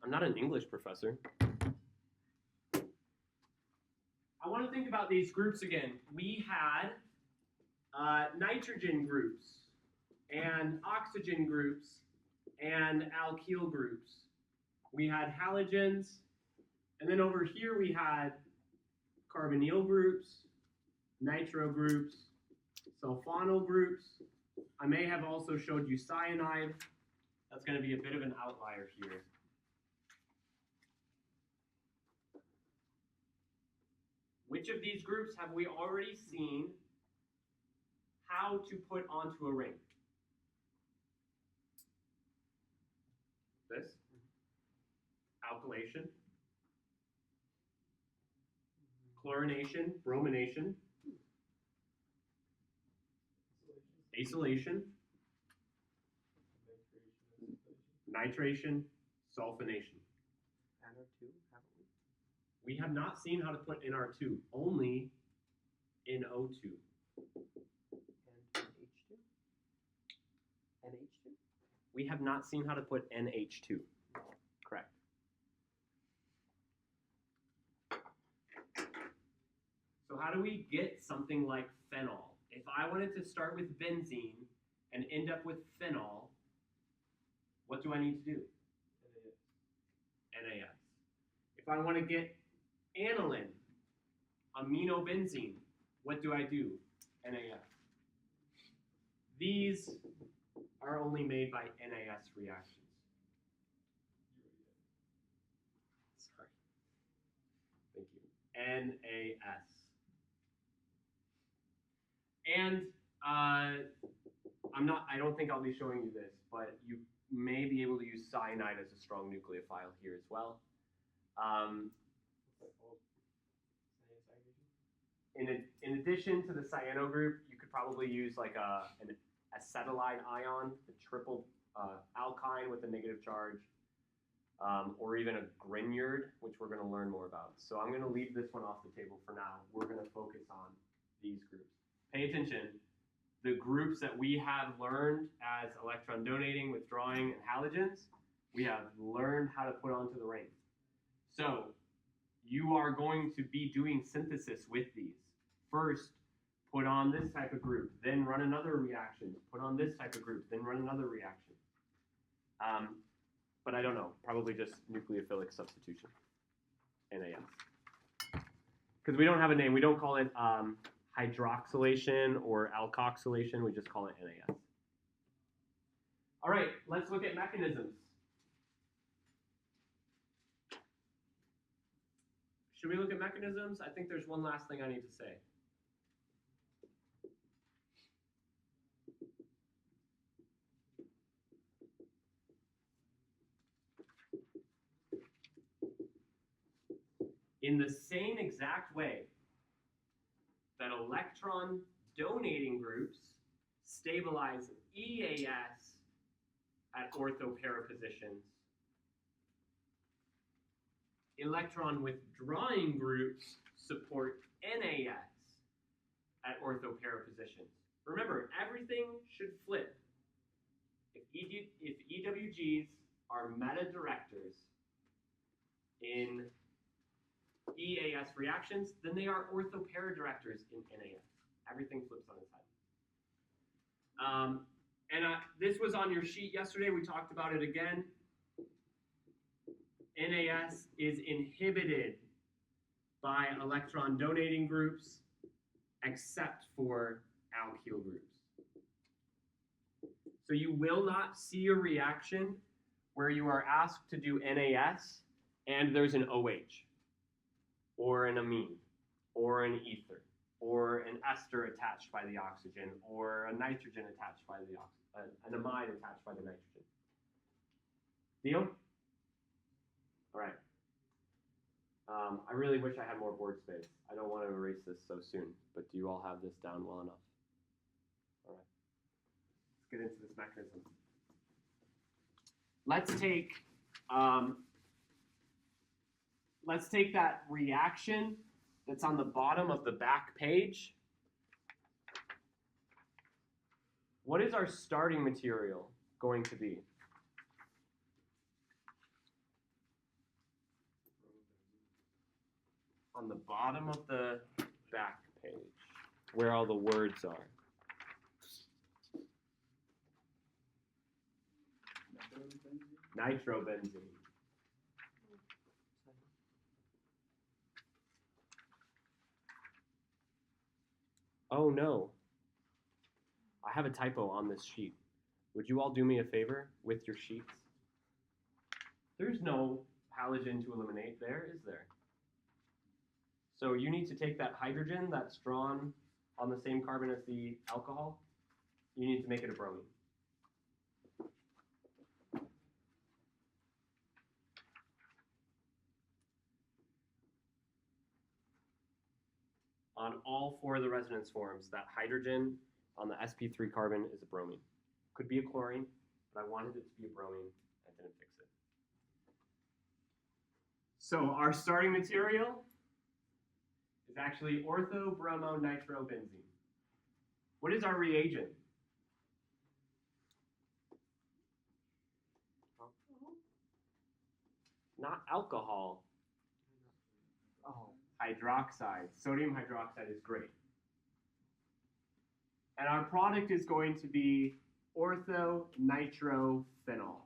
Speaker 1: I'm not an English professor. I want to think about these groups again. We had nitrogen groups and oxygen groups and alkyl groups. We had halogens, and then over here we had carbonyl groups, nitro groups, sulfonyl groups. I may have also showed you cyanide. That's going to be a bit of an outlier here. Which of these groups have we already seen how to put onto a ring? This? Alkylation, chlorination, bromination, acylation, nitration, sulfonation.
Speaker 5: NO2, haven't we?
Speaker 1: We have not seen how to put NR2, only NO2.
Speaker 5: And H2? NH2?
Speaker 1: We have not seen how to put NH2. Correct. So how do we get something like phenol? If I wanted to start with benzene and end up with phenol, what do I need to do? NAS. If I want to get aniline, aminobenzene, what do I do? NAS. These are only made by NAS reactions. Sorry. Thank you. NAS. And I don't think I'll be showing you this, but you may be able to use cyanide as a strong nucleophile here as well. In addition to the cyano group, you could probably use like an acetylide ion, the triple alkyne with a negative charge, or even a Grignard, which we're going to learn more about. So I'm going to leave this one off the table for now. We're going to focus on these groups. Pay attention. The groups that we have learned as electron donating, withdrawing, and halogens, we have learned how to put onto the ring. So you are going to be doing synthesis with these. First, put on this type of group, then run another reaction. Put on this type of group, then run another reaction. But I don't know, probably just nucleophilic substitution, NAS. Because we don't have a name, we don't call it hydroxylation or alkoxylation, we just call it NAS. All right, let's look at mechanisms. Should we look at mechanisms? I think there's one last thing I need to say. In the same exact way that electron donating groups stabilize EAS at orthopara positions, electron withdrawing groups support NAS at orthopara positions. Remember, everything should flip. If EWGs are meta-directors in EAS reactions, then they are orthopara directors in NAS. Everything flips on its head. This was on your sheet yesterday. We talked about it again. NAS is inhibited by electron donating groups except for alkyl groups. So you will not see a reaction where you are asked to do NAS and there's an OH or an amine or an ether or an ester attached by the oxygen or a nitrogen attached by the oxygen, an amide attached by the nitrogen. Deal? All right. I really wish I had more board space. I don't want to erase this so soon, but do you all have this down well enough? All right. Let's get into this mechanism. Let's take that reaction that's on the bottom of the back page. What is our starting material going to be? On the bottom of the back page, where all the words are. Nitrobenzene. Oh no. I have a typo on this sheet. Would you all do me a favor with your sheets? There's no halogen to eliminate there, is there? So you need to take that hydrogen that's drawn on the same carbon as the alcohol, you need to make it a bromine. On all four of the resonance forms, that hydrogen on the sp3 carbon is a bromine. Could be a chlorine, but I wanted it to be a bromine. I didn't fix it. So our starting material is actually ortho-bromo-nitrobenzene. What is our reagent? Not alcohol.
Speaker 5: Oh,
Speaker 1: Hydroxide. Sodium hydroxide is great. And our product is going to be ortho-nitrophenol.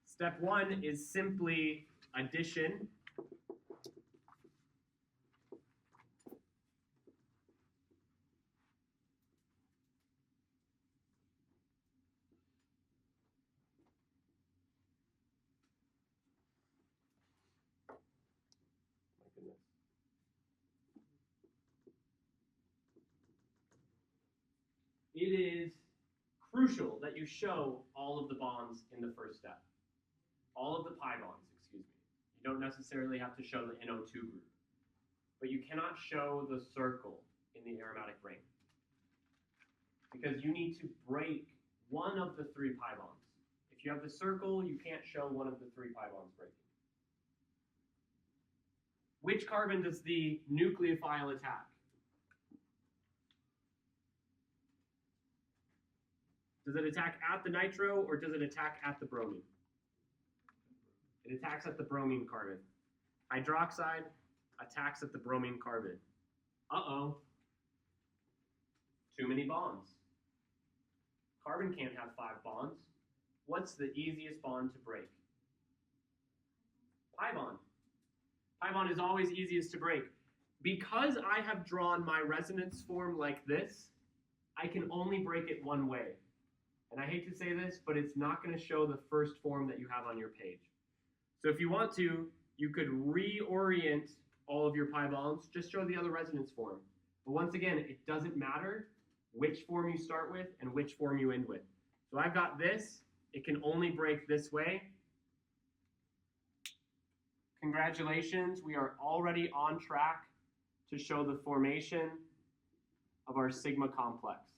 Speaker 1: Step one is simply addition. My goodness. It is crucial that you show all of the bonds in the first step. All of the pi bonds, excuse me. You don't necessarily have to show the NO2 group, but you cannot show the circle in the aromatic ring because you need to break one of the 3 pi bonds. If you have the circle, you can't show one of the 3 pi bonds breaking. Which carbon does the nucleophile attack? Does it attack at the nitro or does it attack at the bromine? It attacks at the bromine carbon. Hydroxide attacks at the bromine carbon. Uh-oh. Too many bonds. Carbon can't have 5 bonds. What's the easiest bond to break? Pi bond. Pi bond is always easiest to break. Because I have drawn my resonance form like this, I can only break it one way. And I hate to say this, but it's not going to show the first form that you have on your page. So if you want to, you could reorient all of your pi bonds, just show the other resonance form. But once again, it doesn't matter which form you start with and which form you end with. So I've got this, it can only break this way. Congratulations, we are already on track to show the formation of our sigma complex.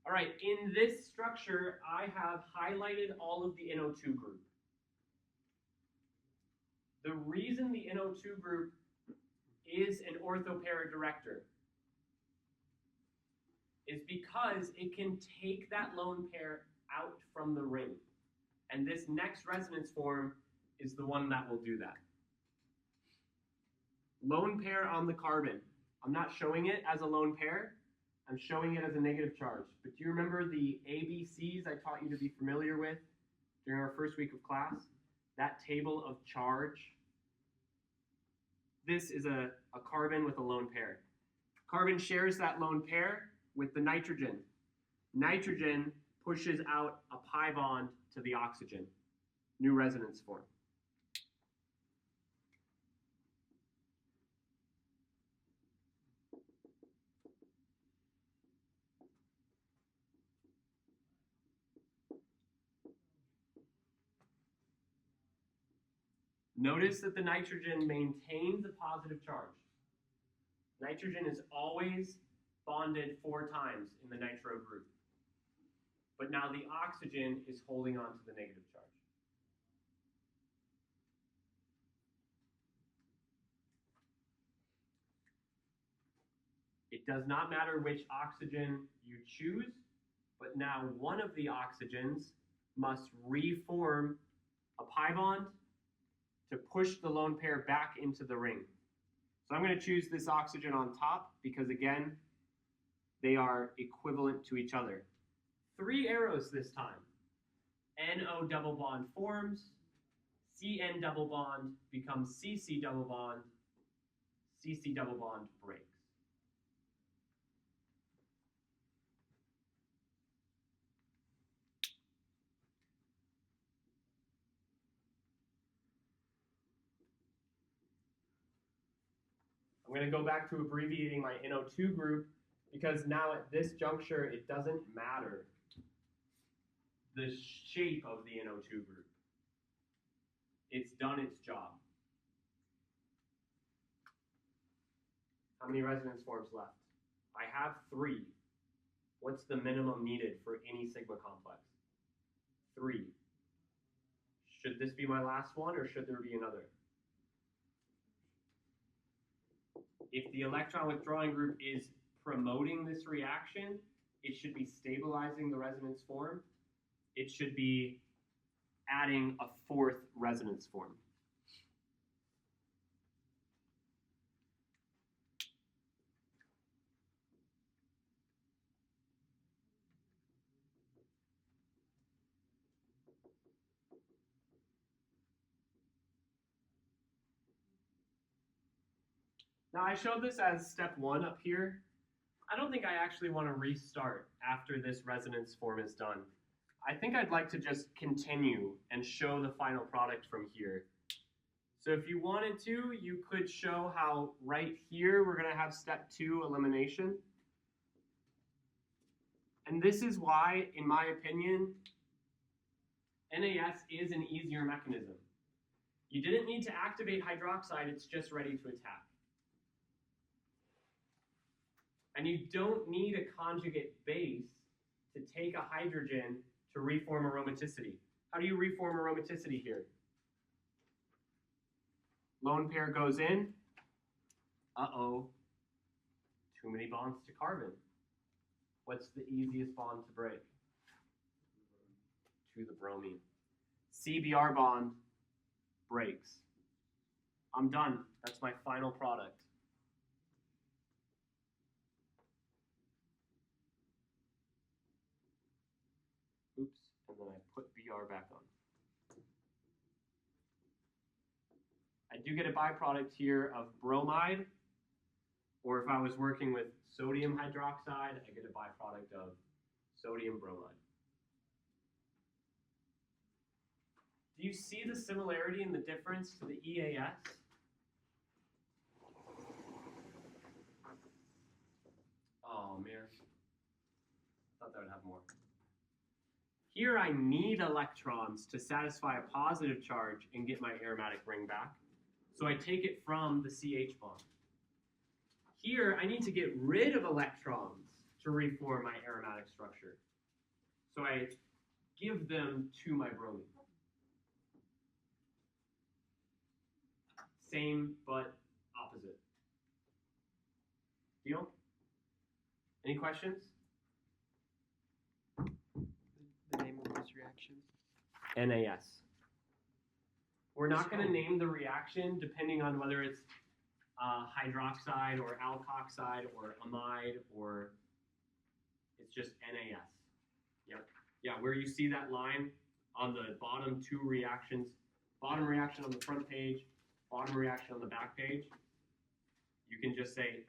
Speaker 1: All right, in this structure, I have highlighted all of the NO2 group. The reason the NO2 group is an ortho-para director is because it can take that lone pair out from the ring. And this next resonance form is the one that will do that. Lone pair on the carbon. I'm not showing it as a lone pair. I'm showing it as a negative charge. But do you remember the ABCs I taught you to be familiar with during our first week of class? That table of charge. This is a carbon with a lone pair. Carbon shares that lone pair with the nitrogen. Nitrogen pushes out a pi bond to the oxygen. New resonance form. Notice that the nitrogen maintains a positive charge. Nitrogen is always bonded 4 times in the nitro group. But now the oxygen is holding on to the negative charge. It does not matter which oxygen you choose, but now one of the oxygens must reform a pi bond to push the lone pair back into the ring. So I'm going to choose this oxygen on top because, again, they are equivalent to each other. 3 arrows this time. NO double bond forms, CN double bond becomes CC double bond, CC double bond breaks. I'm going to go back to abbreviating my NO2 group Because now at this juncture, it doesn't matter the shape of the NO2 group. It's done its job. How many resonance forms left? I have 3. What's the minimum needed for any sigma complex? 3. Should this be my last one, or should there be another? If the electron withdrawing group is promoting this reaction, it should be stabilizing the resonance form. It should be adding a 4th resonance form. Now I showed this as step 1 up here. I don't think I actually want to restart after this resonance form is done. I think I'd like to just continue and show the final product from here. So if you wanted to, you could show how right here we're going to have step 2 elimination. And this is why, in my opinion, NAS is an easier mechanism. You didn't need to activate hydroxide, it's just ready to attack. And you don't need a conjugate base to take a hydrogen to reform aromaticity. How do you reform aromaticity here? Lone pair goes in. Uh-oh. Too many bonds to carbon. What's the easiest bond to break? To the bromine. CBr bond breaks. I'm done. That's my final product. Oops, and then I put Br back on. I do get a byproduct here of bromide, or if I was working with sodium hydroxide, I get a byproduct of sodium bromide. Do you see the similarity and the difference to the EAS? Oh, man. Thought that would have more. Here I need electrons to satisfy a positive charge and get my aromatic ring back. So I take it from the CH bond. Here I need to get rid of electrons to reform my aromatic structure. So I give them to my bromine. Same but opposite. Deal? Any questions?
Speaker 5: The name of this reaction?
Speaker 1: NAS. We're not going to name the reaction depending on whether it's hydroxide or alkoxide or amide, or it's just NAS. Yep. Yeah, where you see that line on the bottom 2 reactions, bottom reaction on the front page, bottom reaction on the back page, you can just say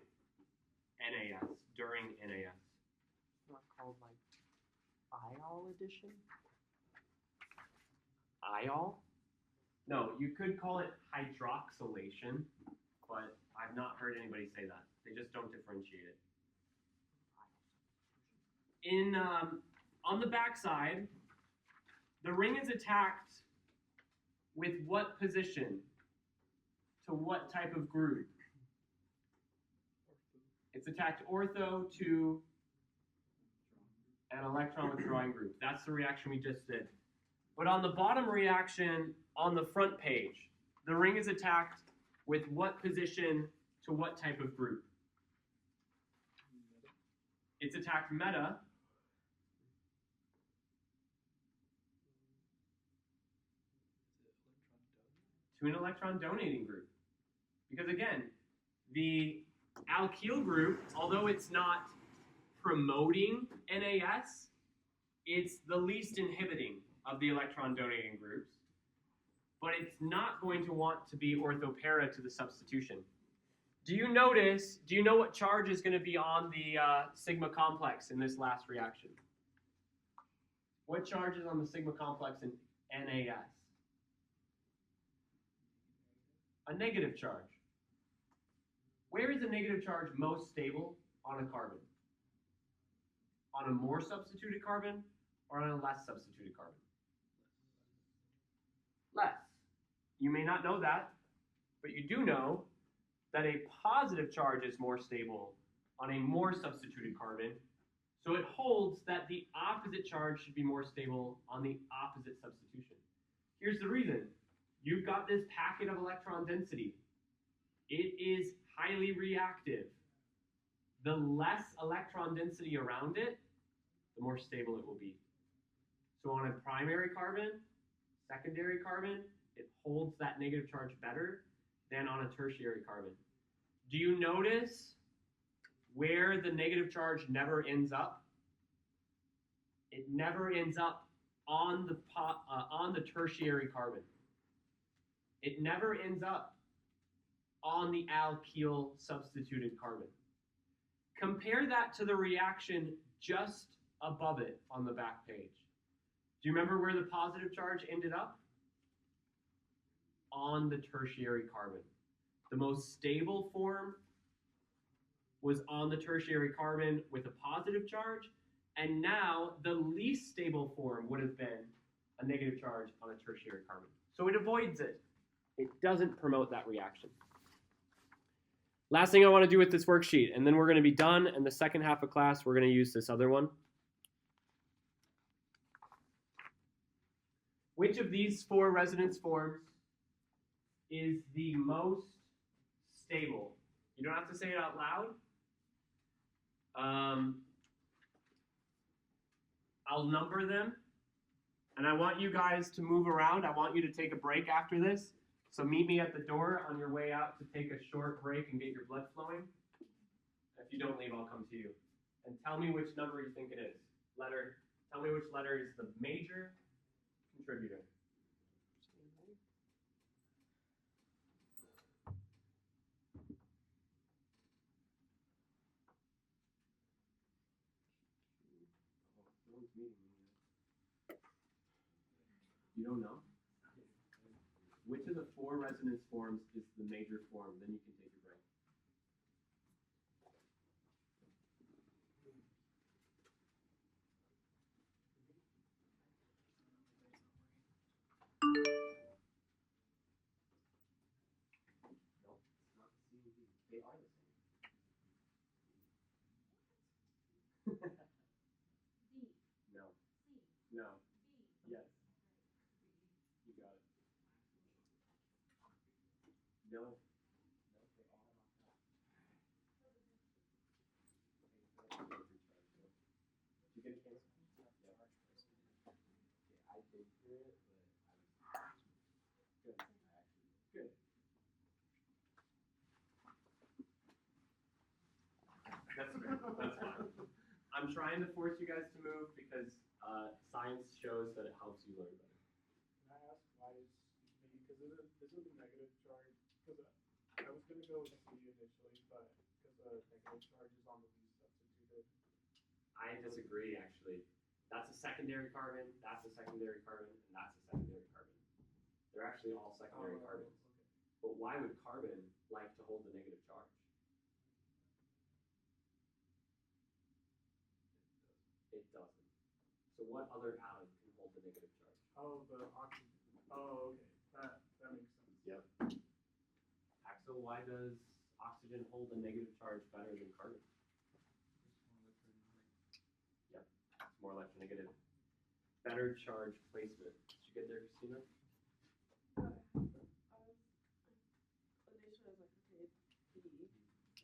Speaker 1: NAS during NAS.
Speaker 5: It's not called like Iol addition?
Speaker 1: Iol? No, you could call it hydroxylation, but I've not heard anybody say that. They just don't differentiate it. In on the back side, the ring is attacked with what position to what type of group? It's attacked ortho to an electron withdrawing group. That's the reaction we just did. But on the bottom reaction on the front page, the ring is attacked with what position to what type of group? It's attacked meta to an electron donating group. Because again, the alkyl group, although it's not promoting NAS, it's the least inhibiting of the electron donating groups, but it's not going to want to be orthopara to the substitution. Do you notice, do you know what charge is going to be on the sigma complex in this last reaction? What charge is on the sigma complex in NAS? A negative charge. Where is a negative charge most stable on a carbon? on a more substituted carbon or on a less substituted carbon? Less. You may not know that, but you do know that a positive charge is more stable on a more substituted carbon. So it holds that the opposite charge should be more stable on the opposite substitution. Here's the reason. You've got this packet of electron density. It is highly reactive. The less electron density around it, the more stable it will be. So on a primary carbon, secondary carbon, it holds that negative charge better than on a tertiary carbon. Do you notice where the negative charge never ends up? It never ends up on the tertiary carbon. It never ends up on the alkyl substituted carbon. Compare that to the reaction just above it on the back page. Do you remember where the positive charge ended up? On the tertiary carbon. The most stable form was on the tertiary carbon with a positive charge, and now the least stable form would have been a negative charge on a tertiary carbon. So it avoids it. It doesn't promote that reaction. Last thing I want to do with this worksheet, and then we're going to be done, and the second half of class, we're going to use this other one. Which of these four resonance forms is the most stable? You don't have to say it out loud. I'll number them, and I want you guys to move around. I want you to take a break after this. So meet me at the door on your way out to take a short break and get your blood flowing. If you don't leave, I'll come to you. And tell me which number you think it is. Tell me which letter is the major contributor. You don't know? Which of the four resonance forms is the major form? Then you can take your break. No, it's not the C and D. They are the same. No. No. Yes. You got it. No. No, they all have that. Did you get a chance? Yeah. Okay, I did hear it, but I was good. Good. That's fair. That's fine. I'm trying to force you guys to move because science shows that it helps you learn better.
Speaker 4: Can I ask why is B, because isn't the negative charge, because I was going to go with C initially, but because the negative charge is on the least substituted.
Speaker 1: I disagree, actually. That's a secondary carbon, that's a secondary carbon, and that's a secondary carbon. They're actually all secondary carbons.
Speaker 4: Okay.
Speaker 1: But why would carbon like to hold the negative charge? It doesn't. So what other atom can hold the negative charge?
Speaker 4: Oh, the oxygen. Oh, okay. That makes sense.
Speaker 1: Yep. Axel, why does oxygen hold the negative charge better than carbon? Yep. It's more electronegative. Better charge placement. Did you get there, Christina?
Speaker 6: Initially I was like, okay, B,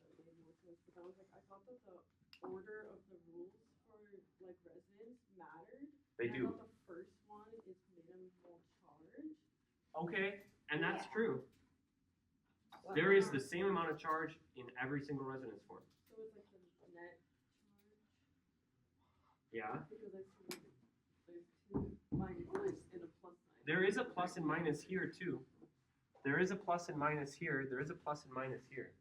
Speaker 6: that made more sense, but then I was like, I thought that the order of the rules for like resonance mattered.
Speaker 1: They
Speaker 6: and
Speaker 1: do.
Speaker 6: I thought the first one is minimal charge.
Speaker 1: Okay, and that's
Speaker 6: Yeah.
Speaker 1: true. There is the same amount of charge in every single resonance form.
Speaker 6: So it's like the net charge.
Speaker 1: Yeah.
Speaker 6: Because I see there's two minus signs and a plus sign.
Speaker 1: There is a plus and minus here too. There is a plus and minus here. There is a plus and minus here.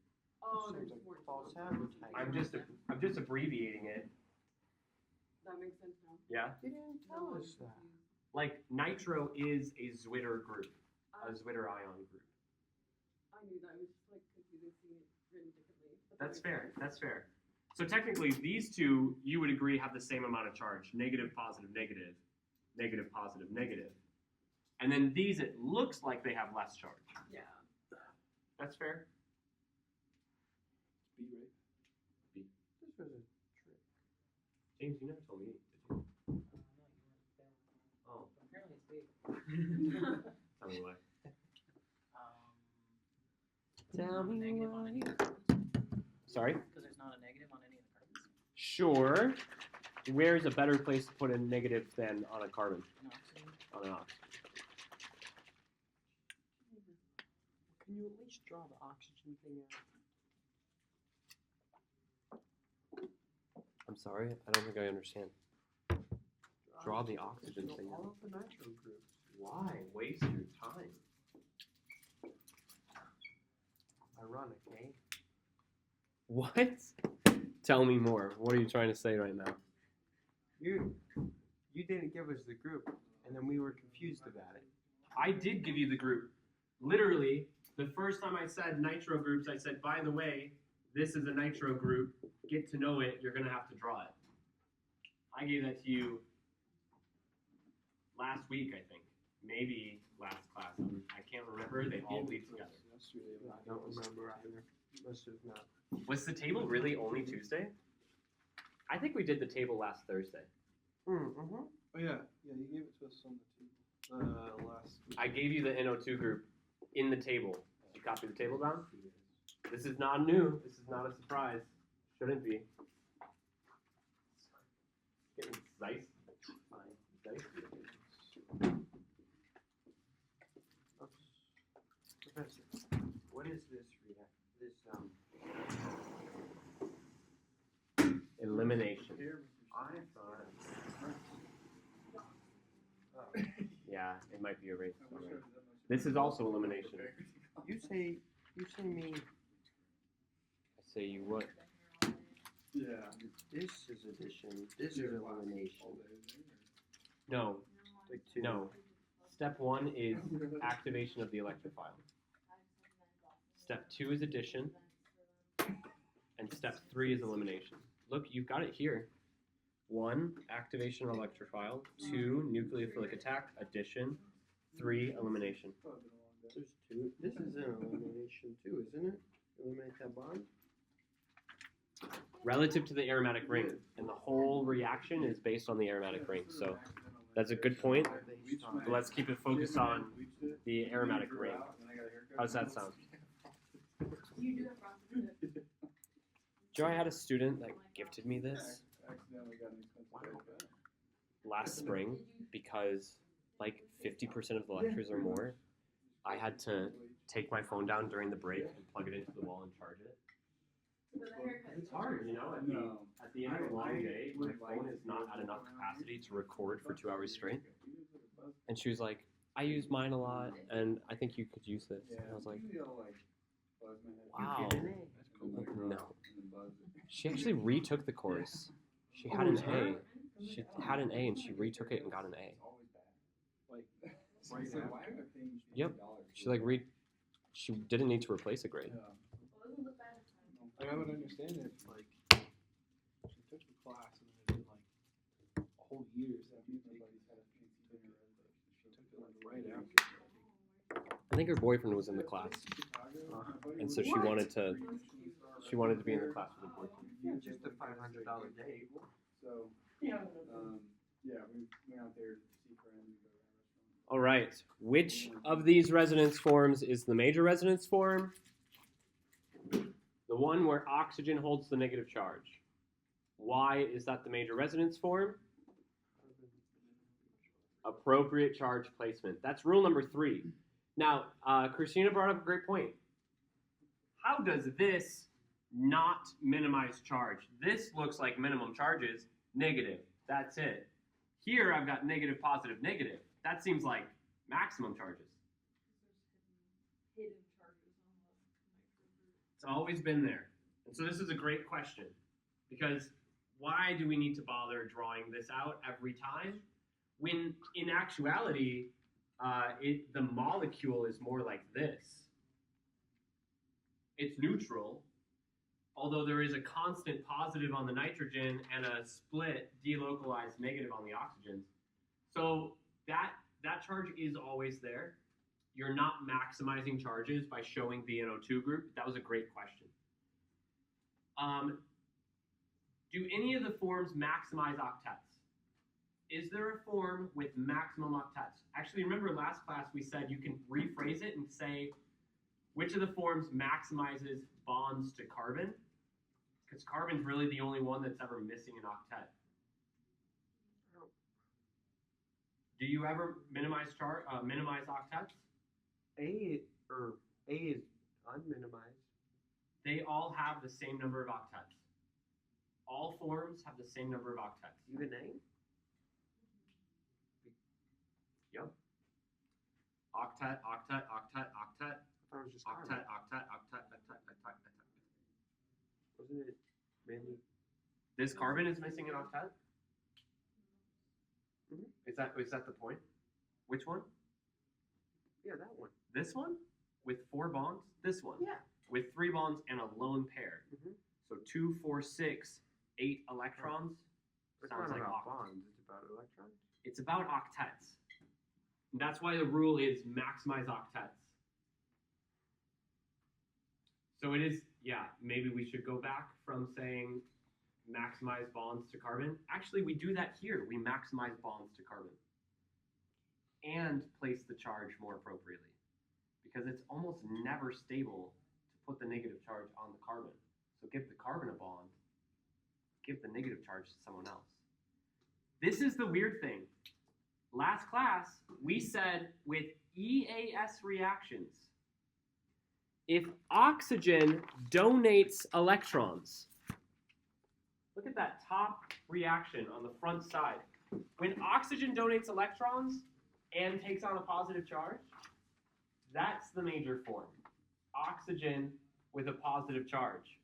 Speaker 6: Oh,
Speaker 5: Seems
Speaker 6: there's
Speaker 5: like
Speaker 6: more.
Speaker 5: false
Speaker 6: to it.
Speaker 5: advertising.
Speaker 1: I'm just abbreviating it.
Speaker 6: That makes sense now.
Speaker 1: Yeah.
Speaker 5: You didn't tell
Speaker 6: No, I'm
Speaker 5: us that.
Speaker 6: confused.
Speaker 1: Like nitro is a Zwitter group, a
Speaker 6: I
Speaker 1: Zwitter ion group.
Speaker 6: knew that. It was just like confusing seeing it written differently. But that
Speaker 1: That's
Speaker 6: makes
Speaker 1: fair.
Speaker 6: sense.
Speaker 1: That's fair. So technically, these two, you would agree, have the same amount of charge. Negative, positive, negative. Negative, positive, negative. And then these, it looks like they have less charge.
Speaker 6: Yeah.
Speaker 1: That's fair.
Speaker 2: B, right?
Speaker 5: This was a trick.
Speaker 1: James, you never told me, did you? Oh,
Speaker 3: Apparently it's big.
Speaker 1: tell me why.
Speaker 5: Tell me
Speaker 3: Negative on
Speaker 5: why.
Speaker 3: any of the cards.
Speaker 1: Sorry?
Speaker 3: Because there's not a negative on any of the cards.
Speaker 1: Sure. Where's a better place to put a negative than on a carbon?
Speaker 3: No, oxygen.
Speaker 1: On an ox?
Speaker 5: Can you at least draw the oxygen thing out?
Speaker 1: I'm sorry, I don't think I understand. Draw the oxygen thing
Speaker 5: All
Speaker 1: out.
Speaker 5: of the nitro groups.
Speaker 1: Why? Waste your time.
Speaker 5: Ironic, eh?
Speaker 1: What? Tell me more. What are you trying to say right now?
Speaker 5: You didn't give us the group, and then we were confused about it.
Speaker 1: I did give you the group. Literally, the first time I said nitro groups, I said, by the way, this is a nitro group. Get to know it. You're going to have to draw it. I gave that to you last week, I think. Maybe last class. I can't remember. They all bleed together.
Speaker 5: I don't remember either. Must have not.
Speaker 1: Was the table really only Tuesday? I think we did the table last Thursday.
Speaker 5: Mm-hmm.
Speaker 2: Oh yeah, yeah. You gave it to us on the table last week.
Speaker 1: I gave you the NO2 group in the table. Did you copy the table down? This is not new. This is not a surprise. Shouldn't be. Getting Zeiss. Zeiss.
Speaker 5: Professor, what is this
Speaker 1: Elimination.
Speaker 5: I thought.
Speaker 1: Yeah, it might be erased. This is also elimination.
Speaker 5: You say me.
Speaker 1: I say you what?
Speaker 2: Yeah.
Speaker 5: This is addition. This is elimination.
Speaker 1: No,
Speaker 5: Like two.
Speaker 1: no. Step 1 is activation of the electrophile. Step 2 is addition. And step 3 is elimination. Look, you've got it here. 1, activation of electrophile. 2, nucleophilic attack, addition. 3, elimination.
Speaker 5: There's two. This is an elimination too, isn't it? Eliminate that bond.
Speaker 1: Relative to the aromatic ring. And the whole reaction is based on the aromatic ring. So that's a good point. But let's keep it focused on the aromatic ring. How does that sound?
Speaker 6: You do have process.
Speaker 1: Joe, I had a student that gifted me this
Speaker 2: Accidentally got an expensive
Speaker 1: last spring because like 50% of the lectures or more, I had to take my phone down during the break and plug it into the wall and charge it. It's hard, you know, at the end of a long day, my phone is not at enough capacity to record for 2 hours straight. And she was like, I use mine a lot, and I think you could use this. And I was like, wow. No. She actually retook the course. She had an A. She had an A, and she retook it and got an A. Yep. She didn't need to replace a grade.
Speaker 2: Like, I would understand if, like, she took the class and then it did, like, a whole year's after you take it. She took it, like, right after.
Speaker 1: I think her boyfriend was in the class, and so she wanted to be in the class with her boyfriend.
Speaker 5: Yeah, just a $500 day.
Speaker 2: So,
Speaker 6: Yeah.
Speaker 2: yeah, we went out there to see friends.
Speaker 1: All right. Which of these resonance forms is the major resonance form? The one where oxygen holds the negative charge. Why is that the major resonance form? Appropriate charge placement. That's rule number 3. Now, Christina brought up a great point. How does this not minimize charge? This looks like minimum charges, negative. That's it. Here I've got negative, positive, negative. That seems like maximum charges.
Speaker 6: Hidden charges on the microgroup.
Speaker 1: It's always been there. And so this is a great question. Because why do we need to bother drawing this out every time? When in actuality, the molecule is more like this. It's neutral, although there is a constant positive on the nitrogen and a split delocalized negative on the oxygens. So that charge is always there. You're not maximizing charges by showing the NO2 group. That was a great question. Do any of the forms maximize octets? Is there a form with maximum octets? Actually, remember last class we said you can rephrase it and say which of the forms maximizes bonds to carbon? Because carbon's really the only one that's ever missing an octet. Do you ever minimize octets?
Speaker 5: A is unminimized.
Speaker 1: They all have the same number of octets. All forms have the same number of octets.
Speaker 5: Even A?
Speaker 1: Yep. Octet, octet, octet, octet,
Speaker 5: I thought it was just
Speaker 1: octet,
Speaker 5: carbon.
Speaker 1: octet, octet, octet.
Speaker 5: Wasn't it mainly?
Speaker 1: This carbon is missing an octet?
Speaker 5: Mhm.
Speaker 1: Is that the point? Which one?
Speaker 5: Yeah, that one.
Speaker 1: This one? With 4 bonds? This one?
Speaker 5: Yeah.
Speaker 1: With 3 bonds and a lone pair.
Speaker 5: Mhm.
Speaker 1: So 2, 4, 6, 8 electrons.
Speaker 5: It's
Speaker 1: Sounds
Speaker 5: not
Speaker 1: like
Speaker 5: about
Speaker 1: oct-
Speaker 5: bonds. It's about electrons.
Speaker 1: It's about octets. And that's why the rule is maximize octets. So it is, yeah, maybe we should go back from saying maximize bonds to carbon. Actually, we do that here. We maximize bonds to carbon. And place the charge more appropriately. Because it's almost never stable to put the negative charge on the carbon. So give the carbon a bond, give the negative charge to someone else. This is the weird thing. Last class, we said with EAS reactions, if oxygen donates electrons, look at that top reaction on the front side. When oxygen donates electrons and takes on a positive charge, that's the major form. Oxygen with a positive charge.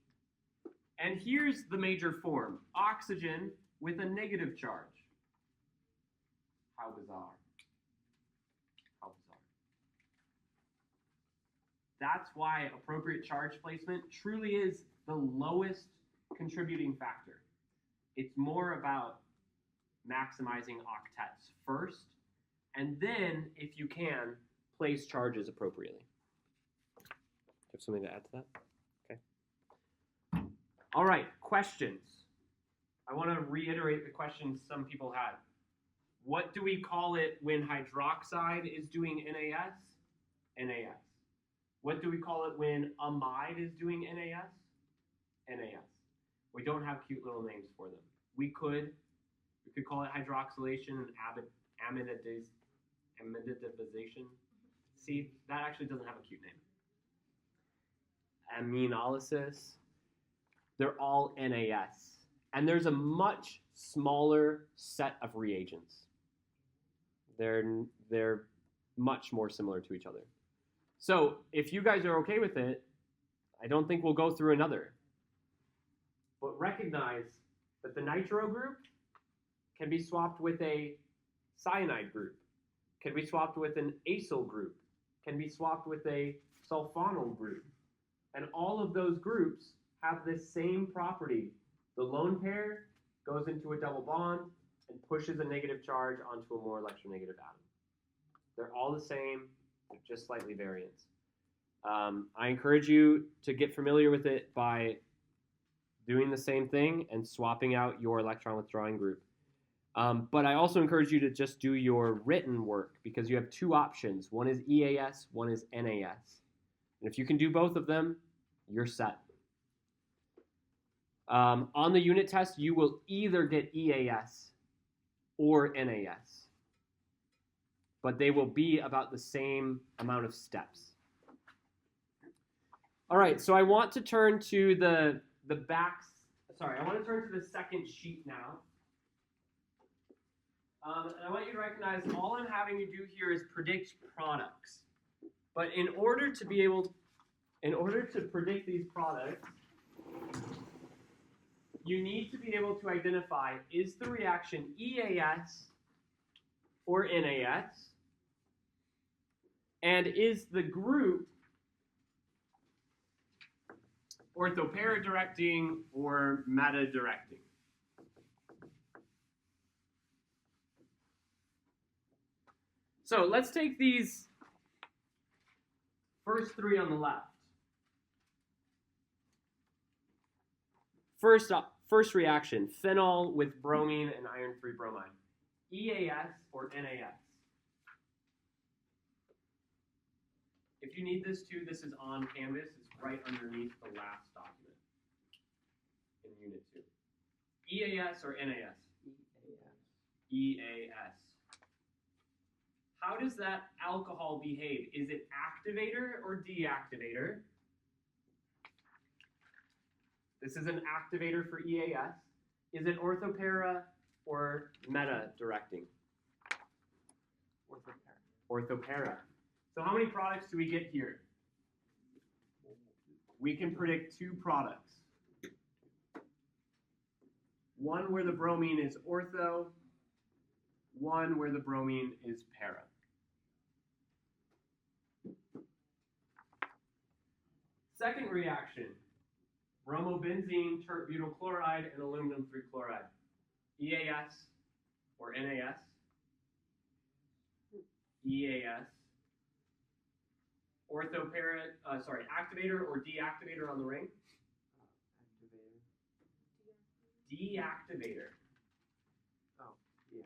Speaker 1: And here's the major form. Oxygen with a negative charge. How bizarre. How bizarre. That's why appropriate charge placement truly is the lowest contributing factor. It's more about maximizing octets first, and then, if you can, place charges appropriately. Do you have something to add to that? Okay. All right, questions. I want to reiterate the questions some people had. What do we call it when hydroxide is doing NAS? NAS. What do we call it when amide is doing NAS? NAS. We don't have cute little names for them. We could call it hydroxylation and amiditization. See, that actually doesn't have a cute name. Aminolysis. They're all NAS. And there's a much smaller set of reagents. They're much more similar to each other. So if you guys are okay with it, I don't think we'll go through another. But recognize that the nitro group can be swapped with a cyanide group, can be swapped with an acyl group, can be swapped with a sulfonyl group. And all of those groups have this same property. The lone pair goes into a double bond and pushes a negative charge onto a more electronegative atom. They're all the same, they're just slightly variants. I encourage you to get familiar with it by doing the same thing and swapping out your electron withdrawing group. But I also encourage you to just do your written work because you have 2 options. One is EAS, one is NAS. And if you can do both of them, you're set. On the unit test, you will either get EAS or NAS. But they will be about the same amount of steps. All right, so I want to turn to the second sheet now. And I want you to recognize all I'm having you do here is predict products. But in order to predict these products, you need to be able to identify, is the reaction EAS or NAS? And is the group orthopara directing or meta directing. So let's take these first three on the left. First reaction, phenol with bromine and iron-free bromide. EAS or NAS? If you need this too, this is on Canvas. It's right underneath the last document in Unit 2. EAS or NAS? EAS. How does that alcohol behave? Is it activator or deactivator? This is an activator for EAS. Is it orthopara or meta directing? Orthopara. So how many products do we get here? We can predict 2 products. One where the bromine is ortho, one where the bromine is para. Second reaction, bromobenzene, tert butyl chloride, and aluminum 3 chloride. EAS or NAS? EAS. Activator or deactivator on the ring? Deactivator.
Speaker 5: Oh, yeah.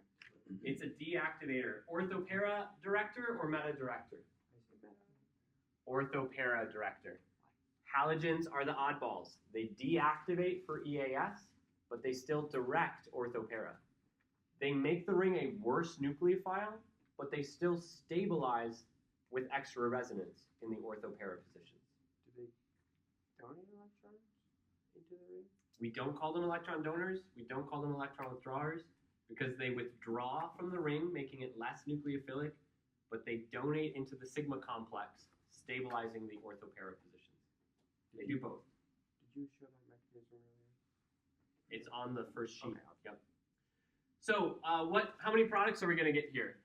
Speaker 1: It's a deactivator. Orthopara director or meta director? Orthopara director. Halogens are the oddballs. They deactivate for EAS, but they still direct orthopara. They make the ring a worse nucleophile, but they still stabilize with extra resonance in the orthopara positions.
Speaker 5: Do they donate electrons into the ring?
Speaker 1: We don't call them electron donors. We don't call them electron withdrawers because they withdraw from the ring, making it less nucleophilic, but they donate into the sigma complex, stabilizing the orthopara positions. They do both.
Speaker 5: Did you show that mechanism earlier?
Speaker 1: It's on the first sheet.
Speaker 5: Okay.
Speaker 1: Yep. So, how many products are we going to get here?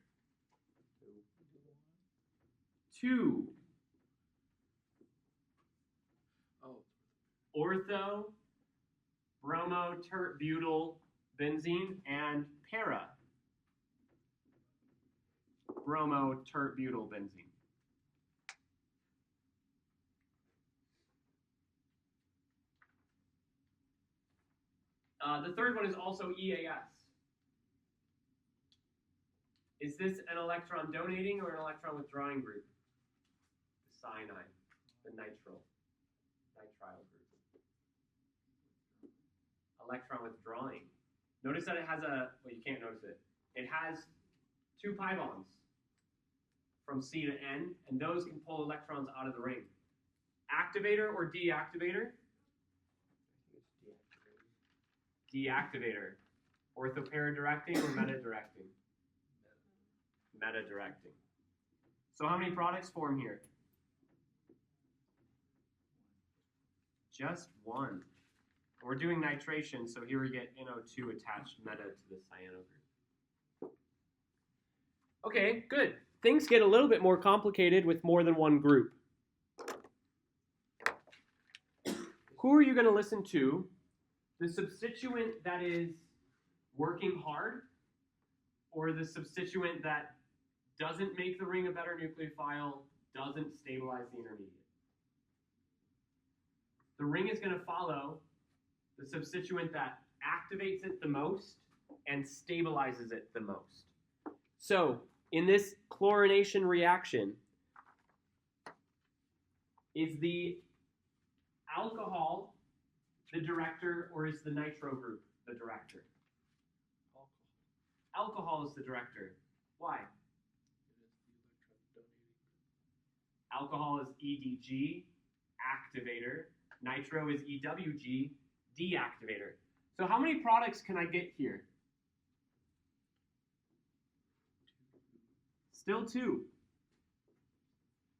Speaker 1: 2.
Speaker 2: Oh.
Speaker 1: Ortho, bromo, tert, butyl, benzene, and para. Bromo, tert, butyl, benzene. The third one is also EAS. Is this an electron donating or an electron withdrawing group? The cyanide, the nitrile group. Electron withdrawing. Notice that it has well, you can't notice it. It has 2 pi bonds from C to N, and those can pull electrons out of the ring. Activator or deactivator? Deactivator. Orthopara directing or meta directing? Meta directing. So how many products form here? Just 1. We're doing nitration, so here we get NO2 attached meta to the cyano group. Okay, good. Things get a little bit more complicated with more than one group. Who are you going to listen to? The substituent that is working hard, or the substituent that doesn't make the ring a better nucleophile, doesn't stabilize the intermediate? The ring is going to follow the substituent that activates it the most and stabilizes it the most. So, in this chlorination reaction, is the alcohol the director, or is the nitro group the director? Alcohol is the director. Why? Alcohol is EDG, activator. Nitro is EWG, deactivator. So how many products can I get here? Still 2.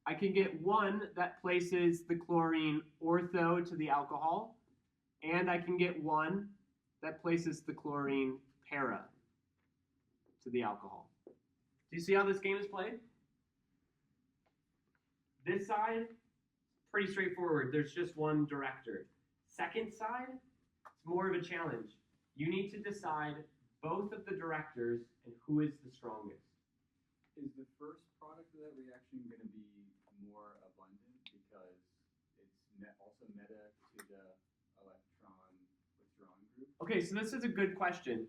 Speaker 1: I can get 1 that places the chlorine ortho to the alcohol, and I can get 1 that places the chlorine para to the alcohol. Do you see how this game is played? This side, pretty straightforward. There's just 1 director. Second side, it's more of a challenge. You need to decide both of the directors and who is the strongest.
Speaker 7: Is the first product of that reaction going to be more abundant because it's also meta to the electron withdrawing group?
Speaker 1: Okay, so this is a good question.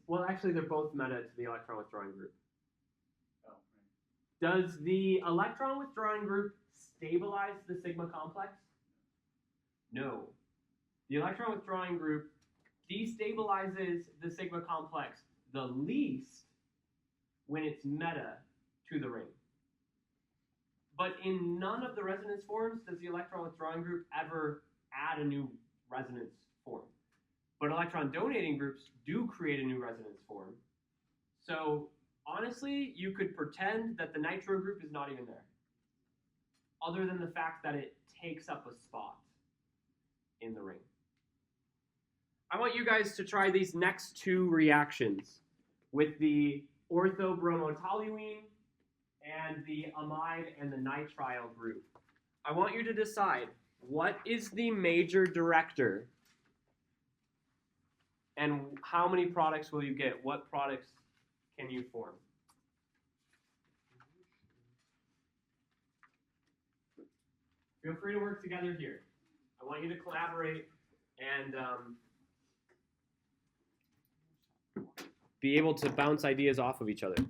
Speaker 1: Well, actually, they're both meta to the electron withdrawing group.
Speaker 7: Oh, right.
Speaker 1: Does the electron withdrawing group stabilize the sigma complex? No. The electron withdrawing group destabilizes the sigma complex the least when it's meta to the ring. But in none of the resonance forms does the electron withdrawing group ever add a new resonance form. But electron donating groups do create a new resonance form. So honestly, you could pretend that the nitro group is not even there, other than the fact that it takes up a spot in the ring. I want you guys to try these next two reactions with the orthobromotoluene and the amide and the nitrile group. I want you to decide what is the major director and how many products will you get? What products can you form? Feel free to work together here. I want you to collaborate and be able to bounce ideas off of each other.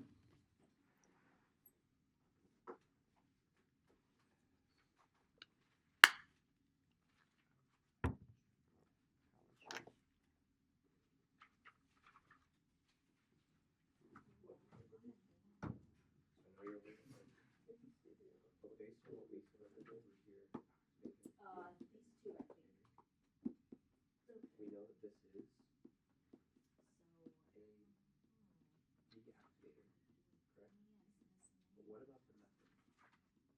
Speaker 1: We know that this is a deactivator, correct? But what about the method? Sorry, what did you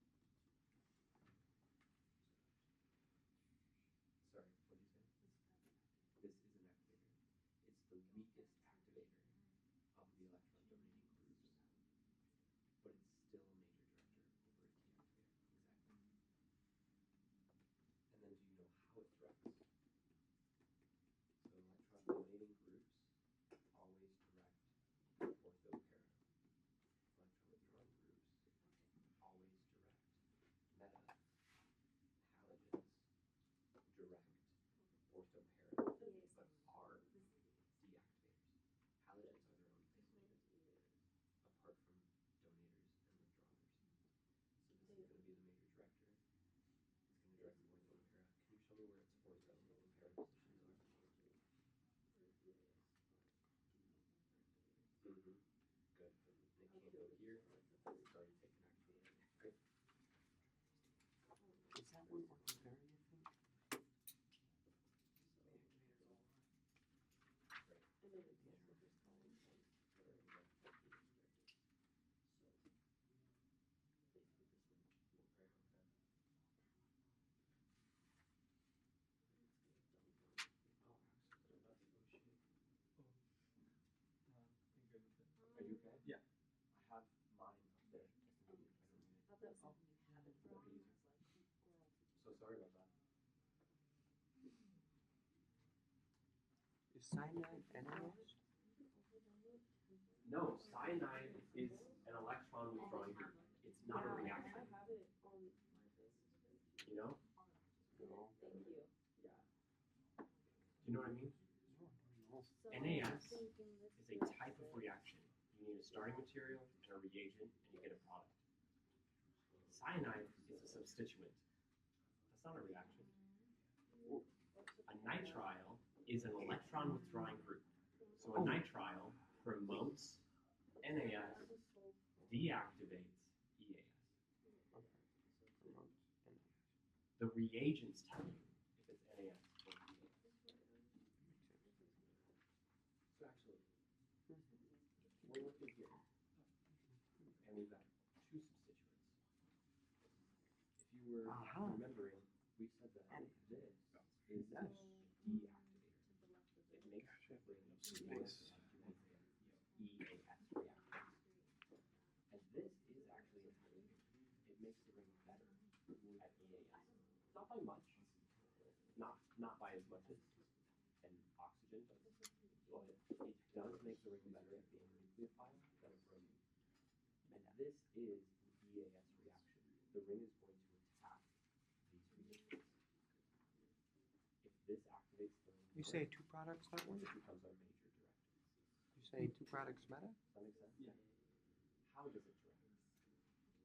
Speaker 1: say? This is an activator. It's the weakest activator of the electron donating groups, but it's still a major director over a deactivator. Exactly. And then do you know how it directs? So electron donating groups always direct ortho para. Electron withdrawing groups always direct meta. Halogens direct ortho para, but are deactivators. Halogens are their own thing, apart from donators and withdrawers. So this is going to be the major director. It's going to direct the ortho para. Can you show me where its ortho and para positions are? Mm-hmm. Good. And it can't go here. It's already taken activator. Good.
Speaker 5: Is that one working very different?
Speaker 1: Are you okay?
Speaker 2: Yeah.
Speaker 1: I have mine up there. I can give you. I don't need it. So sorry about that.
Speaker 5: Is cyanide NAS?
Speaker 1: No, cyanide is an electron withdrawing group. It's not a reaction.
Speaker 6: I have it on my list.
Speaker 1: You know?
Speaker 5: No.
Speaker 6: Thank you.
Speaker 1: Yeah. Do you know what I mean?
Speaker 5: No.
Speaker 6: So
Speaker 1: NAS
Speaker 6: thinking this
Speaker 1: is a type of reaction. You need a starting material and a reagent, and you get a product. Cyanide is a substituent. That's not a reaction. A nitrile is an electron withdrawing group. So a nitrile promotes NAS, deactivates EAS. The reagents tell you if it's NAS or EAS. So actually, we're looking here, and we've got two substituents. If you were remembering, we said that this is a deactivator. It makes the ring
Speaker 2: Space.
Speaker 1: EAS reactions. And this is actually an activator. It makes the ring better at EAS. Not by much, not by as much as an oxygen does, but it does make the ring better at being nucleophile than a bromine. And this is an EAS reaction. The ring is going to attack these reagents. If this activates the ring,
Speaker 5: You say two products that one?
Speaker 1: it becomes our major director.
Speaker 5: You say two products meta?
Speaker 1: Does that make sense? Yeah. How does it direct?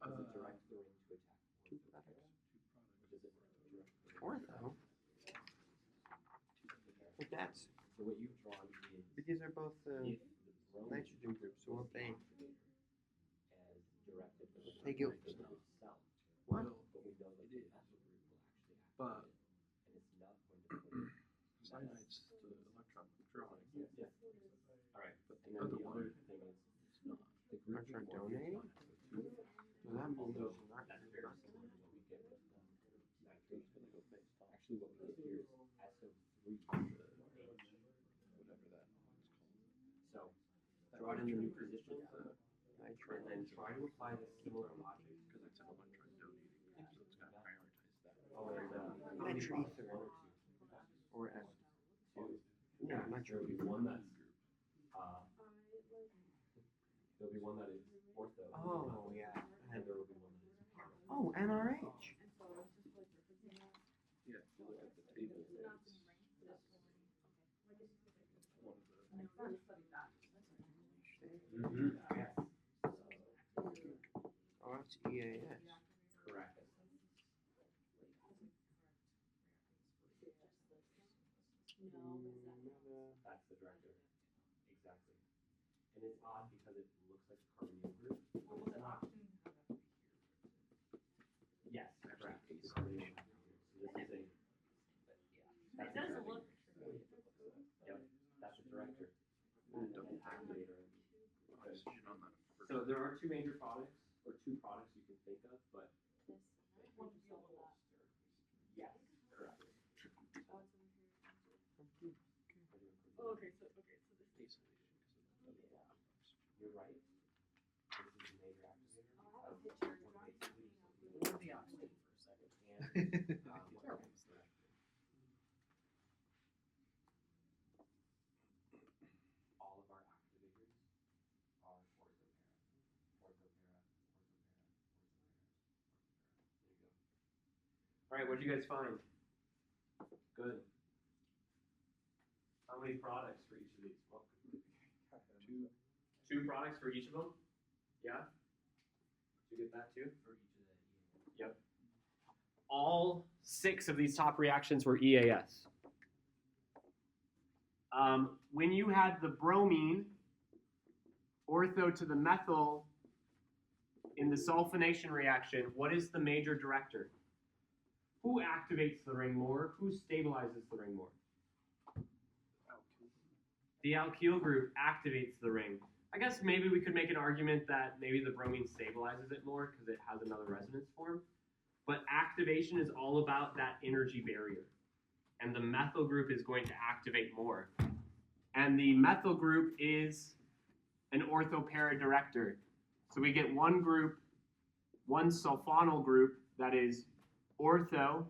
Speaker 1: Does it direct the ring to attack
Speaker 5: Two
Speaker 1: ortho
Speaker 5: products.
Speaker 1: para? Or does it direct the ring
Speaker 5: Ortho? But that's,
Speaker 1: So what you've drawn is
Speaker 5: but these are both
Speaker 1: if the bromine
Speaker 5: nitrogen groups, so
Speaker 1: was
Speaker 5: if they,
Speaker 1: as directed the ring
Speaker 5: They go-
Speaker 1: to the cell,
Speaker 5: what?
Speaker 1: but we know that
Speaker 2: It
Speaker 1: the
Speaker 2: is.
Speaker 1: methyl group will actually
Speaker 2: But-
Speaker 1: activate it, and it's not going to put
Speaker 2: Cyanide's the electron withdrawing.
Speaker 1: Yes. All right.
Speaker 2: But
Speaker 1: And
Speaker 2: the
Speaker 1: then
Speaker 2: other
Speaker 1: the
Speaker 2: one
Speaker 1: other thing is
Speaker 2: is not.
Speaker 1: the group
Speaker 5: Electron
Speaker 1: before
Speaker 5: donating?
Speaker 1: is not
Speaker 5: Well, that means
Speaker 1: although
Speaker 5: it's not
Speaker 1: that's very similar to what we get with nitrate.
Speaker 2: It's gonna go based on
Speaker 1: Actually, what we get here is SO3.
Speaker 2: whatever that one's called.
Speaker 1: So draw it in the new position,
Speaker 5: Nitrogen.
Speaker 1: and then try to apply the similar logic.
Speaker 2: Because it's an electron donating group, so it's gonna prioritize that.
Speaker 1: Oh, and
Speaker 5: Nitro
Speaker 1: maybe
Speaker 5: ether.
Speaker 1: one or
Speaker 5: Or S.
Speaker 1: two.
Speaker 5: Yeah,
Speaker 1: There'll
Speaker 5: nitro
Speaker 1: be
Speaker 5: ether.
Speaker 1: one that's
Speaker 6: I
Speaker 1: there'll be one that is ortho.
Speaker 5: Oh, yeah.
Speaker 1: And there will be one that is para.
Speaker 5: Oh, NRH.
Speaker 6: and so I was just like referencing that.
Speaker 2: Yeah, if you look at the table,
Speaker 6: It's not
Speaker 2: it's
Speaker 6: in rank, but it's okay. Like it's
Speaker 2: one of the.
Speaker 6: I never studied that.
Speaker 1: Mm-hmm. Yes.
Speaker 5: Oh, that's EAS.
Speaker 1: Correct. That's the director. Exactly. And it's odd because it looks like a carbonyl group, but it's not. Yes, correct. Carbonyl. So this is a. Yeah.
Speaker 6: It does look.
Speaker 1: Yep. That's a director.
Speaker 2: Double
Speaker 1: An activator.
Speaker 2: oxygen on that first.
Speaker 1: So there are two major products, or two products you can think of, but yes, correct.
Speaker 6: Oh, okay, so this.
Speaker 2: Acylation, because of the double oxygen.
Speaker 1: You're right. This is the major activator.
Speaker 6: I'll
Speaker 1: because
Speaker 6: picture
Speaker 1: we're
Speaker 6: drawing
Speaker 1: basically
Speaker 6: something
Speaker 1: the oxygen for a second. And what happens there? All of our activators are orthopara. Orthopara, orthopara, orthopara, orthopara. There you go. All right, what did you guys find? Good. How many products for each of these? Well, two products for each of them? Yeah? Did you get that too?
Speaker 3: For each of the
Speaker 1: Yep. All 6 of these top reactions were EAS. When you had the bromine ortho to the methyl in the sulfonation reaction, what is the major director? Who activates the ring more? Who stabilizes the ring more? The alkyl group activates the ring. I guess maybe we could make an argument that maybe the bromine stabilizes it more because it has another resonance form. But activation is all about that energy barrier. And the methyl group is going to activate more. And the methyl group is an orthopara director. So we get one group, one sulfonyl group that is ortho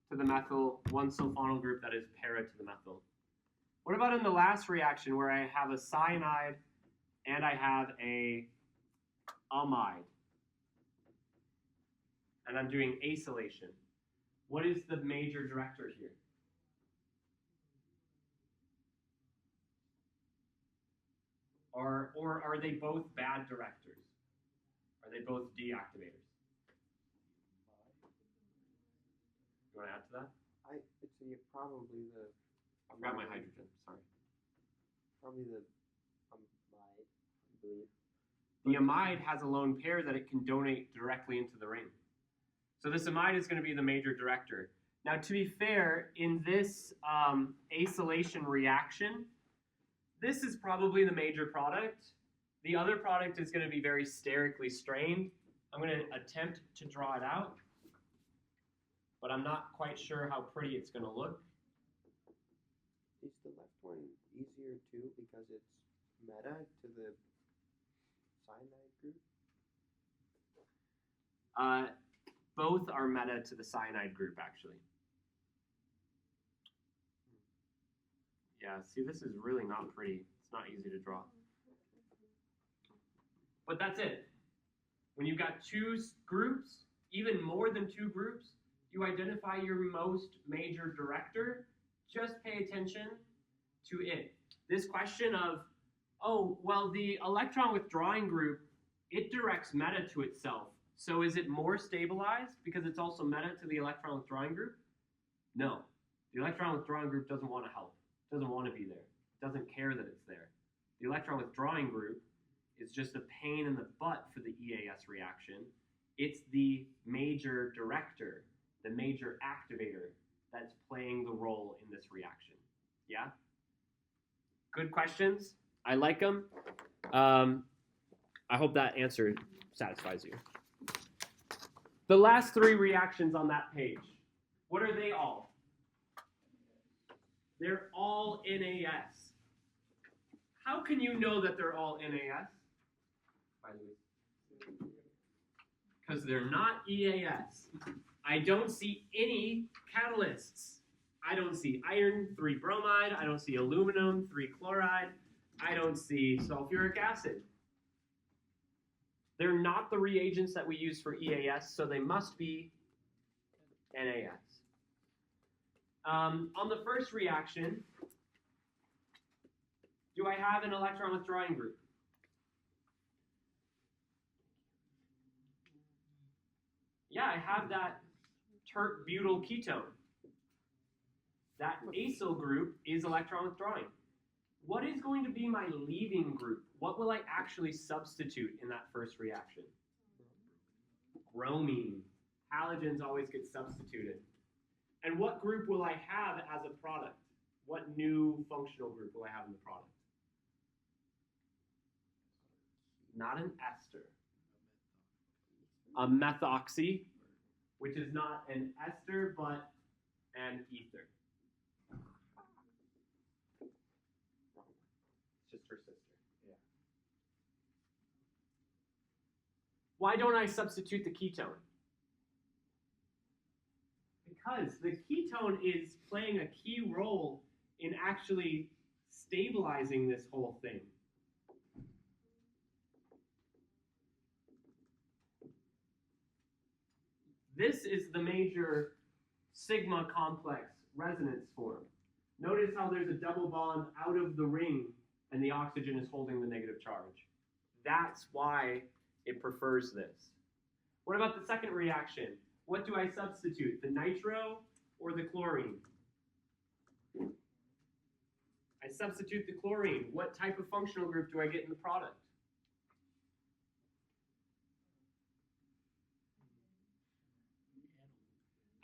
Speaker 1: to the methyl, one sulfonyl group that is para to the methyl. What about in the last reaction where I have a cyanide and I have a amide? And I'm doing acylation. What is the major director here? Or are they both bad directors? Are they both deactivators? You want to add to that?
Speaker 5: It's probably the.
Speaker 1: I forgot my hydrogen, sorry.
Speaker 5: Probably the amide, I believe.
Speaker 1: The amide has a lone pair that it can donate directly into the ring. So this amide is going to be the major director. Now, to be fair, in this acylation reaction, this is probably the major product. The other product is going to be very sterically strained. I'm going to attempt to draw it out, but I'm not quite sure how pretty it's going to look.
Speaker 5: Is the left one easier too because it's meta to the cyanide group?
Speaker 1: Both are meta to the cyanide group, actually. Yeah, see, this is really not pretty. It's not easy to draw. But that's it. When you've got two groups, even more than two groups, you identify your most major director. Just pay attention to it. This question of, oh, well, the electron withdrawing group, it directs meta to itself. So is it more stabilized because it's also meta to the electron withdrawing group? No. The electron withdrawing group doesn't want to help. It doesn't want to be there. It doesn't care that it's there. The electron withdrawing group is just a pain in the butt for the EAS reaction. It's the major director, the major activator that's playing the role in this reaction. Yeah? Good questions. I like them. I hope that answer satisfies you. The last three reactions on that page, what are they all? They're all NAS. How can you know that they're all NAS? Because they're not EAS. I don't see any catalysts. I don't see iron 3 bromide. I don't see aluminum 3 chloride. I don't see sulfuric acid. They're not the reagents that we use for EAS, so they must be NAS. On the first reaction, do I have an electron withdrawing group? Yeah, I have that tert-butyl ketone. That acyl group is electron withdrawing. What is going to be my leaving group? What will I actually substitute in that first reaction? Bromine. Halogens always get substituted. And what group will I have as a product? What new functional group will I have in the product? Not an ester. A methoxy, which is not an ester, but an ether. It's just her sister. Yeah. Why don't I substitute the ketone? Because the ketone is playing a key role in actually stabilizing this whole thing. This is the major sigma complex resonance form. Notice how there's a double bond out of the ring and the oxygen is holding the negative charge. That's why it prefers this. What about the second reaction? What do I substitute, the nitro or the chlorine? I substitute the chlorine. What type of functional group do I get in the product?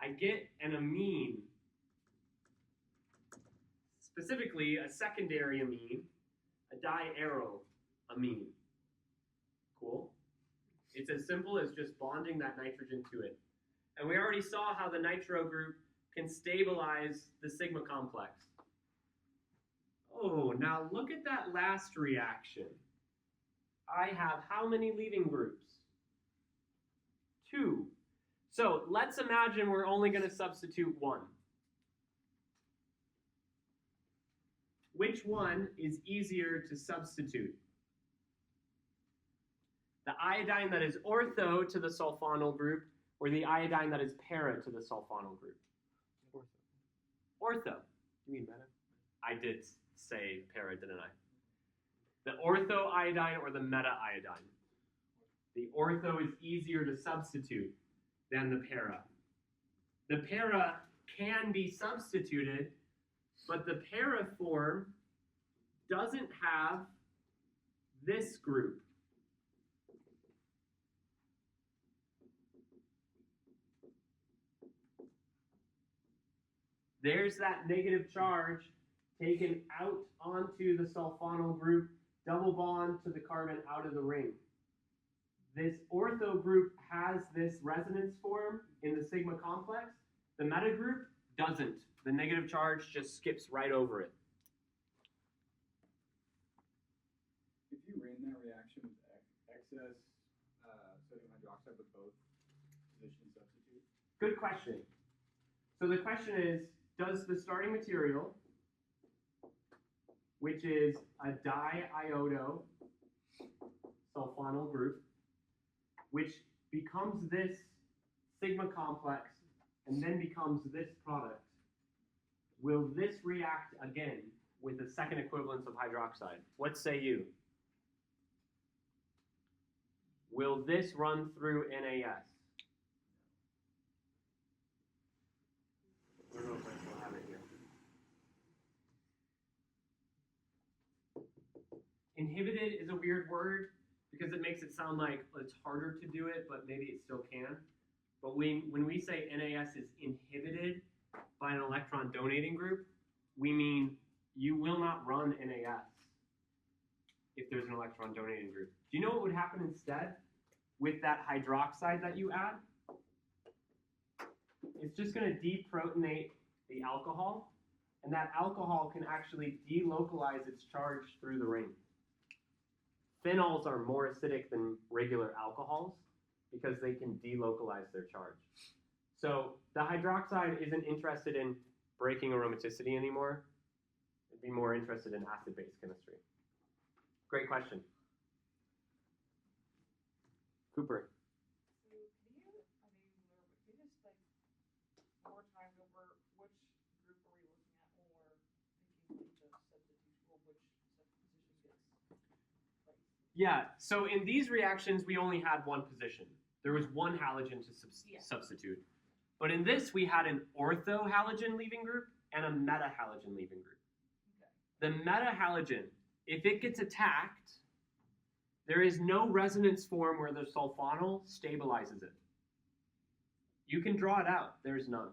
Speaker 1: I get an amine, specifically a secondary amine, a diarylamine. Cool? It's as simple as just bonding that nitrogen to it. And we already saw how the nitro group can stabilize the sigma complex. Oh, now look at that last reaction. I have how many leaving groups? 2. So let's imagine we're only going to substitute 1. Which one is easier to substitute? The iodine that is ortho to the sulfonyl group or the iodine that is para to the sulfonyl group? Ortho.
Speaker 5: You mean meta?
Speaker 1: I did say para, didn't I? The ortho iodine or the meta iodine. The ortho is easier to substitute than the para. The para can be substituted, but the para form doesn't have this group. There's that negative charge taken out onto the sulfonyl group, double bond to the carbon out of the ring. This ortho group has this resonance form in the sigma complex. The meta group doesn't. The negative charge just skips right over it.
Speaker 7: If you ran that reaction with excess sodium hydroxide, would both positions substitute?
Speaker 1: Good question. So the question is, does the starting material which is a diiodo sulfonyl group, which becomes this sigma complex and then becomes this product, will this react again with the second equivalence of hydroxide? What say you? Will this run through NAS? I don't know if I still have it here. Inhibited is a weird word because it makes it sound like it's harder to do it, but maybe it still can. But when we say NAS is inhibited by an electron donating group, we mean you will not run NAS if there's an electron donating group. Do you know what would happen instead with that hydroxide that you add? It's just going to deprotonate the alcohol, and that alcohol can actually delocalize its charge through the ring. Phenols are more acidic than regular alcohols because they can delocalize their charge. So the hydroxide isn't interested in breaking aromaticity anymore. It'd be more interested in acid-base chemistry. Great question. Cooper.
Speaker 8: So can you, can you just like more time over which group are we looking at when we're thinking like the substitution, or which position gets placed?
Speaker 1: Yeah, so in these reactions, we only had one position. There was one halogen to substitute. But in this, we had an ortho-halogen leaving group and a meta-halogen leaving group.
Speaker 8: Okay.
Speaker 1: The meta-halogen, if it gets attacked, there is no resonance form where the sulfonyl stabilizes it. You can draw it out. There's none.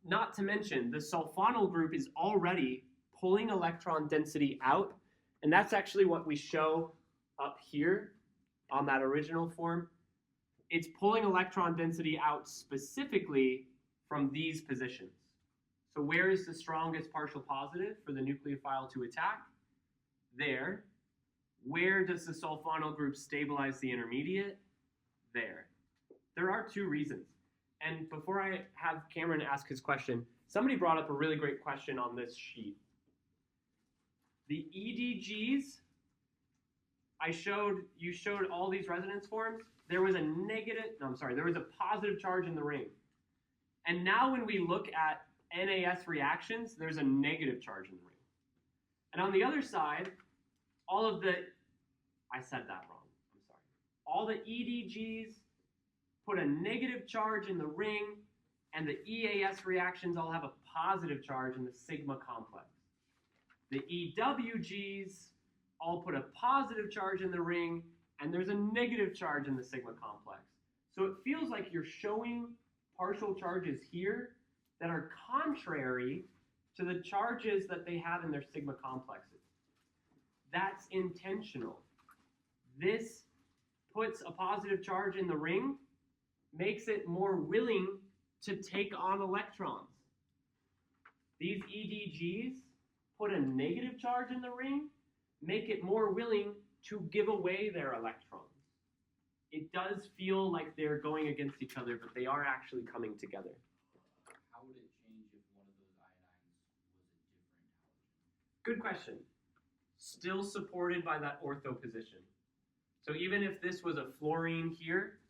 Speaker 1: Not to mention, the sulfonyl group is already pulling electron density out, and that's actually what we show up here on that original form. It's pulling electron density out specifically from these positions. So where is the strongest partial positive for the nucleophile to attack? There. Where does the sulfonyl group stabilize the intermediate? There. There are two reasons. And before I have Cameron ask his question, somebody brought up a really great question on this sheet. The EDGs, you showed all these resonance forms. There was a positive charge in the ring. And now when we look at NAS reactions, there's a negative charge in the ring. And on the other side, all the EDGs put a negative charge in the ring, and the EAS reactions all have a positive charge in the sigma complex. The EWGs all put a positive charge in the ring, and there's a negative charge in the sigma complex. So it feels like you're showing partial charges here that are contrary to the charges that they have in their sigma complexes. That's intentional. This puts a positive charge in the ring, makes it more willing to take on electrons. These EDGs put a negative charge in the ring, make it more willing to give away their electrons. It does feel like they're going against each other, but they are actually coming together.
Speaker 3: How would it change if one of those iodines was a different halogen?
Speaker 1: Good question. Still supported by that ortho position. So even if this was a fluorine here,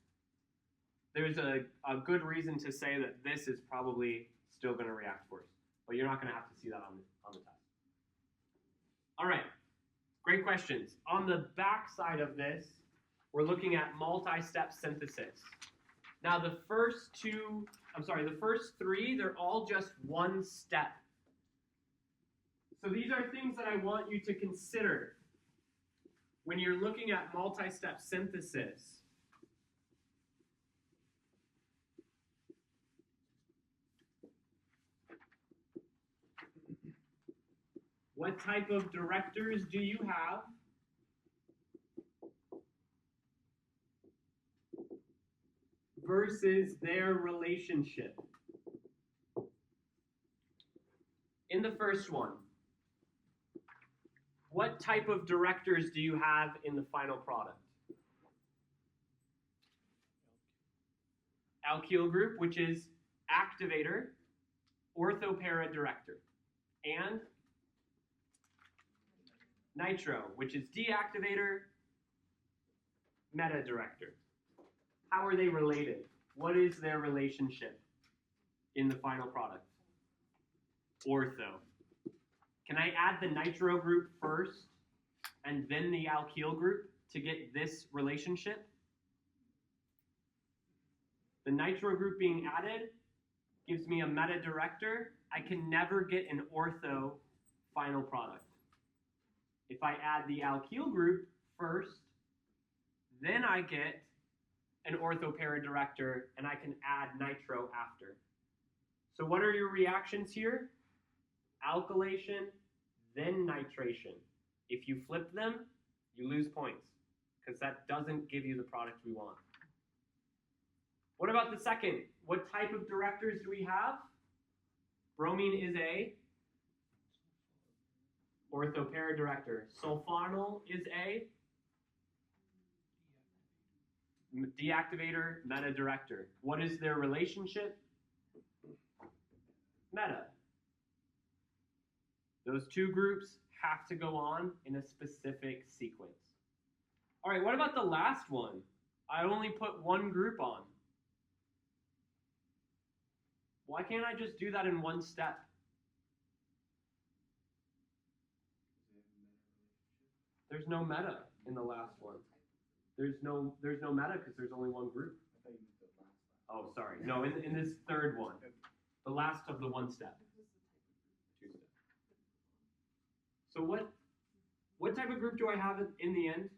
Speaker 1: there's a good reason to say that this is probably still going to react for us. But you're not going to have to see that on the test. All right. Great questions. On the back side of this, we're looking at multi-step synthesis. Now the first three, they're all just one step. So these are things that I want you to consider when you're looking at multi-step synthesis. What type of directors do you have? Versus their relationship. In the first one, what type of directors do you have in the final product? Alkyl group, which is activator, orthopara director. And nitro, which is deactivator, meta director. How are they related? What is their relationship in the final product? Ortho. Can I add the nitro group first and then the alkyl group to get this relationship? The nitro group being added gives me a meta director. I can never get an ortho final product. If I add the alkyl group first, then I get an ortho para director, and I can add nitro after. So what are your reactions here? Alkylation, then nitration. If you flip them, you lose points, because that doesn't give you the product we want. What about the second? What type of directors do we have? Bromine is a ortho para director. Sulfonyl is a deactivator meta director. What is their relationship? Meta. Those two groups have to go on in a specific sequence. All right, what about the last one? I only put one group on. Why can't I just do that in one step? There's no meta in the last one. There's no meta because there's only one group. Oh, sorry. No, in this third one. The last of the one step. Two step. So what type of group do I have in the end?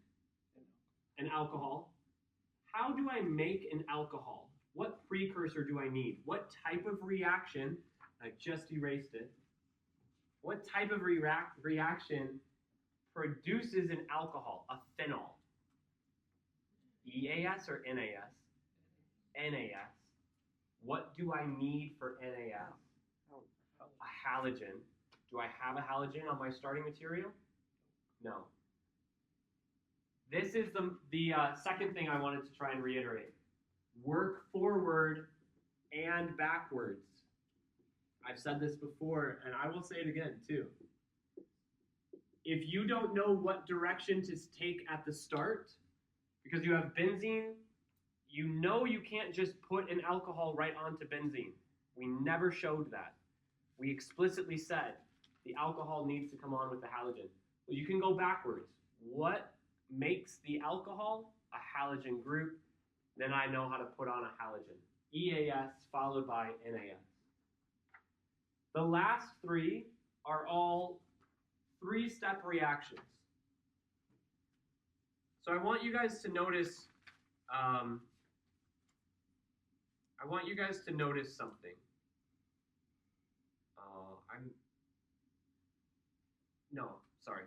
Speaker 1: An alcohol. How do I make an alcohol? What precursor do I need? What type of reaction, I just erased it, what type of reaction produces an alcohol, a phenol? EAS or NAS? NAS. What do I need for NAS? A halogen. Do I have a halogen on my starting material? No. This is the second thing I wanted to try and reiterate. Work forward and backwards. I've said this before, and I will say it again too. If you don't know what direction to take at the start, because you have benzene, you know you can't just put an alcohol right onto benzene. We never showed that. We explicitly said the alcohol needs to come on with the halogen. Well, you can go backwards. What makes the alcohol? A halogen group. Then I know how to put on a halogen. EAS followed by NAS. The last three are all three-step reactions. So I want you guys to notice. Something. Sorry.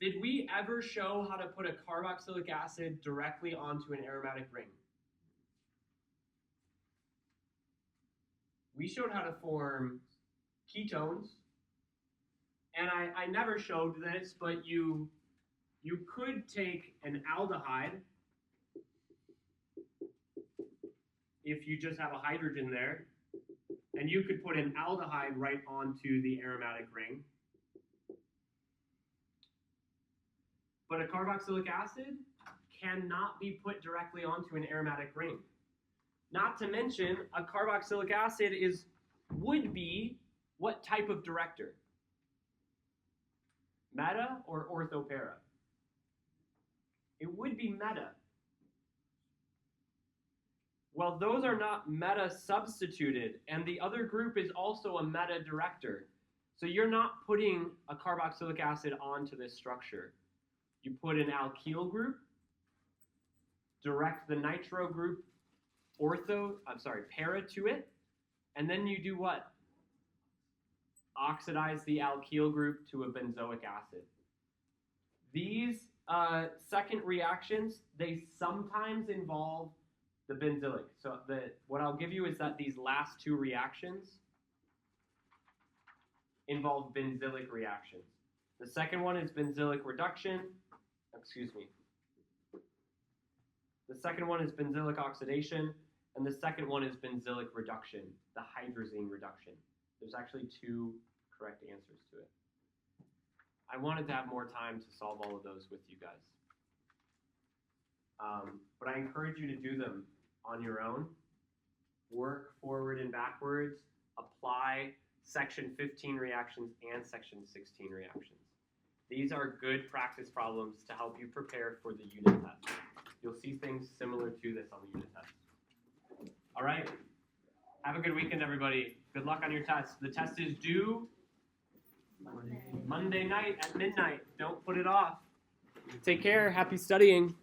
Speaker 1: Did we ever show how to put a carboxylic acid directly onto an aromatic ring? We showed how to form ketones, and I never showed this, but you could take an aldehyde if you just have a hydrogen there, and you could put an aldehyde right onto the aromatic ring. But a carboxylic acid cannot be put directly onto an aromatic ring. Not to mention, a carboxylic acid would be what type of director? Meta or orthopara? It would be meta. Well, those are not meta substituted, and the other group is also a meta director. So you're not putting a carboxylic acid onto this structure. You put an alkyl group, direct the nitro group para to it, and then you do what? Oxidize the alkyl group to a benzoic acid. These second reactions, they sometimes involve the benzylic. So what I'll give you is that these last two reactions involve benzylic reactions. The second one is benzylic reduction. The second one is benzylic oxidation, and the second one is benzylic reduction, the hydrazine reduction. There's actually two correct answers to it. I wanted to have more time to solve all of those with you guys. But I encourage you to do them on your own. Work forward and backwards. Apply section 15 reactions and section 16 reactions. These are good practice problems to help you prepare for the unit test. You'll see things similar to this on the unit test. All right. Have a good weekend, everybody. Good luck on your test. The test is due Monday night at midnight. Don't put it off. Take care. Happy studying.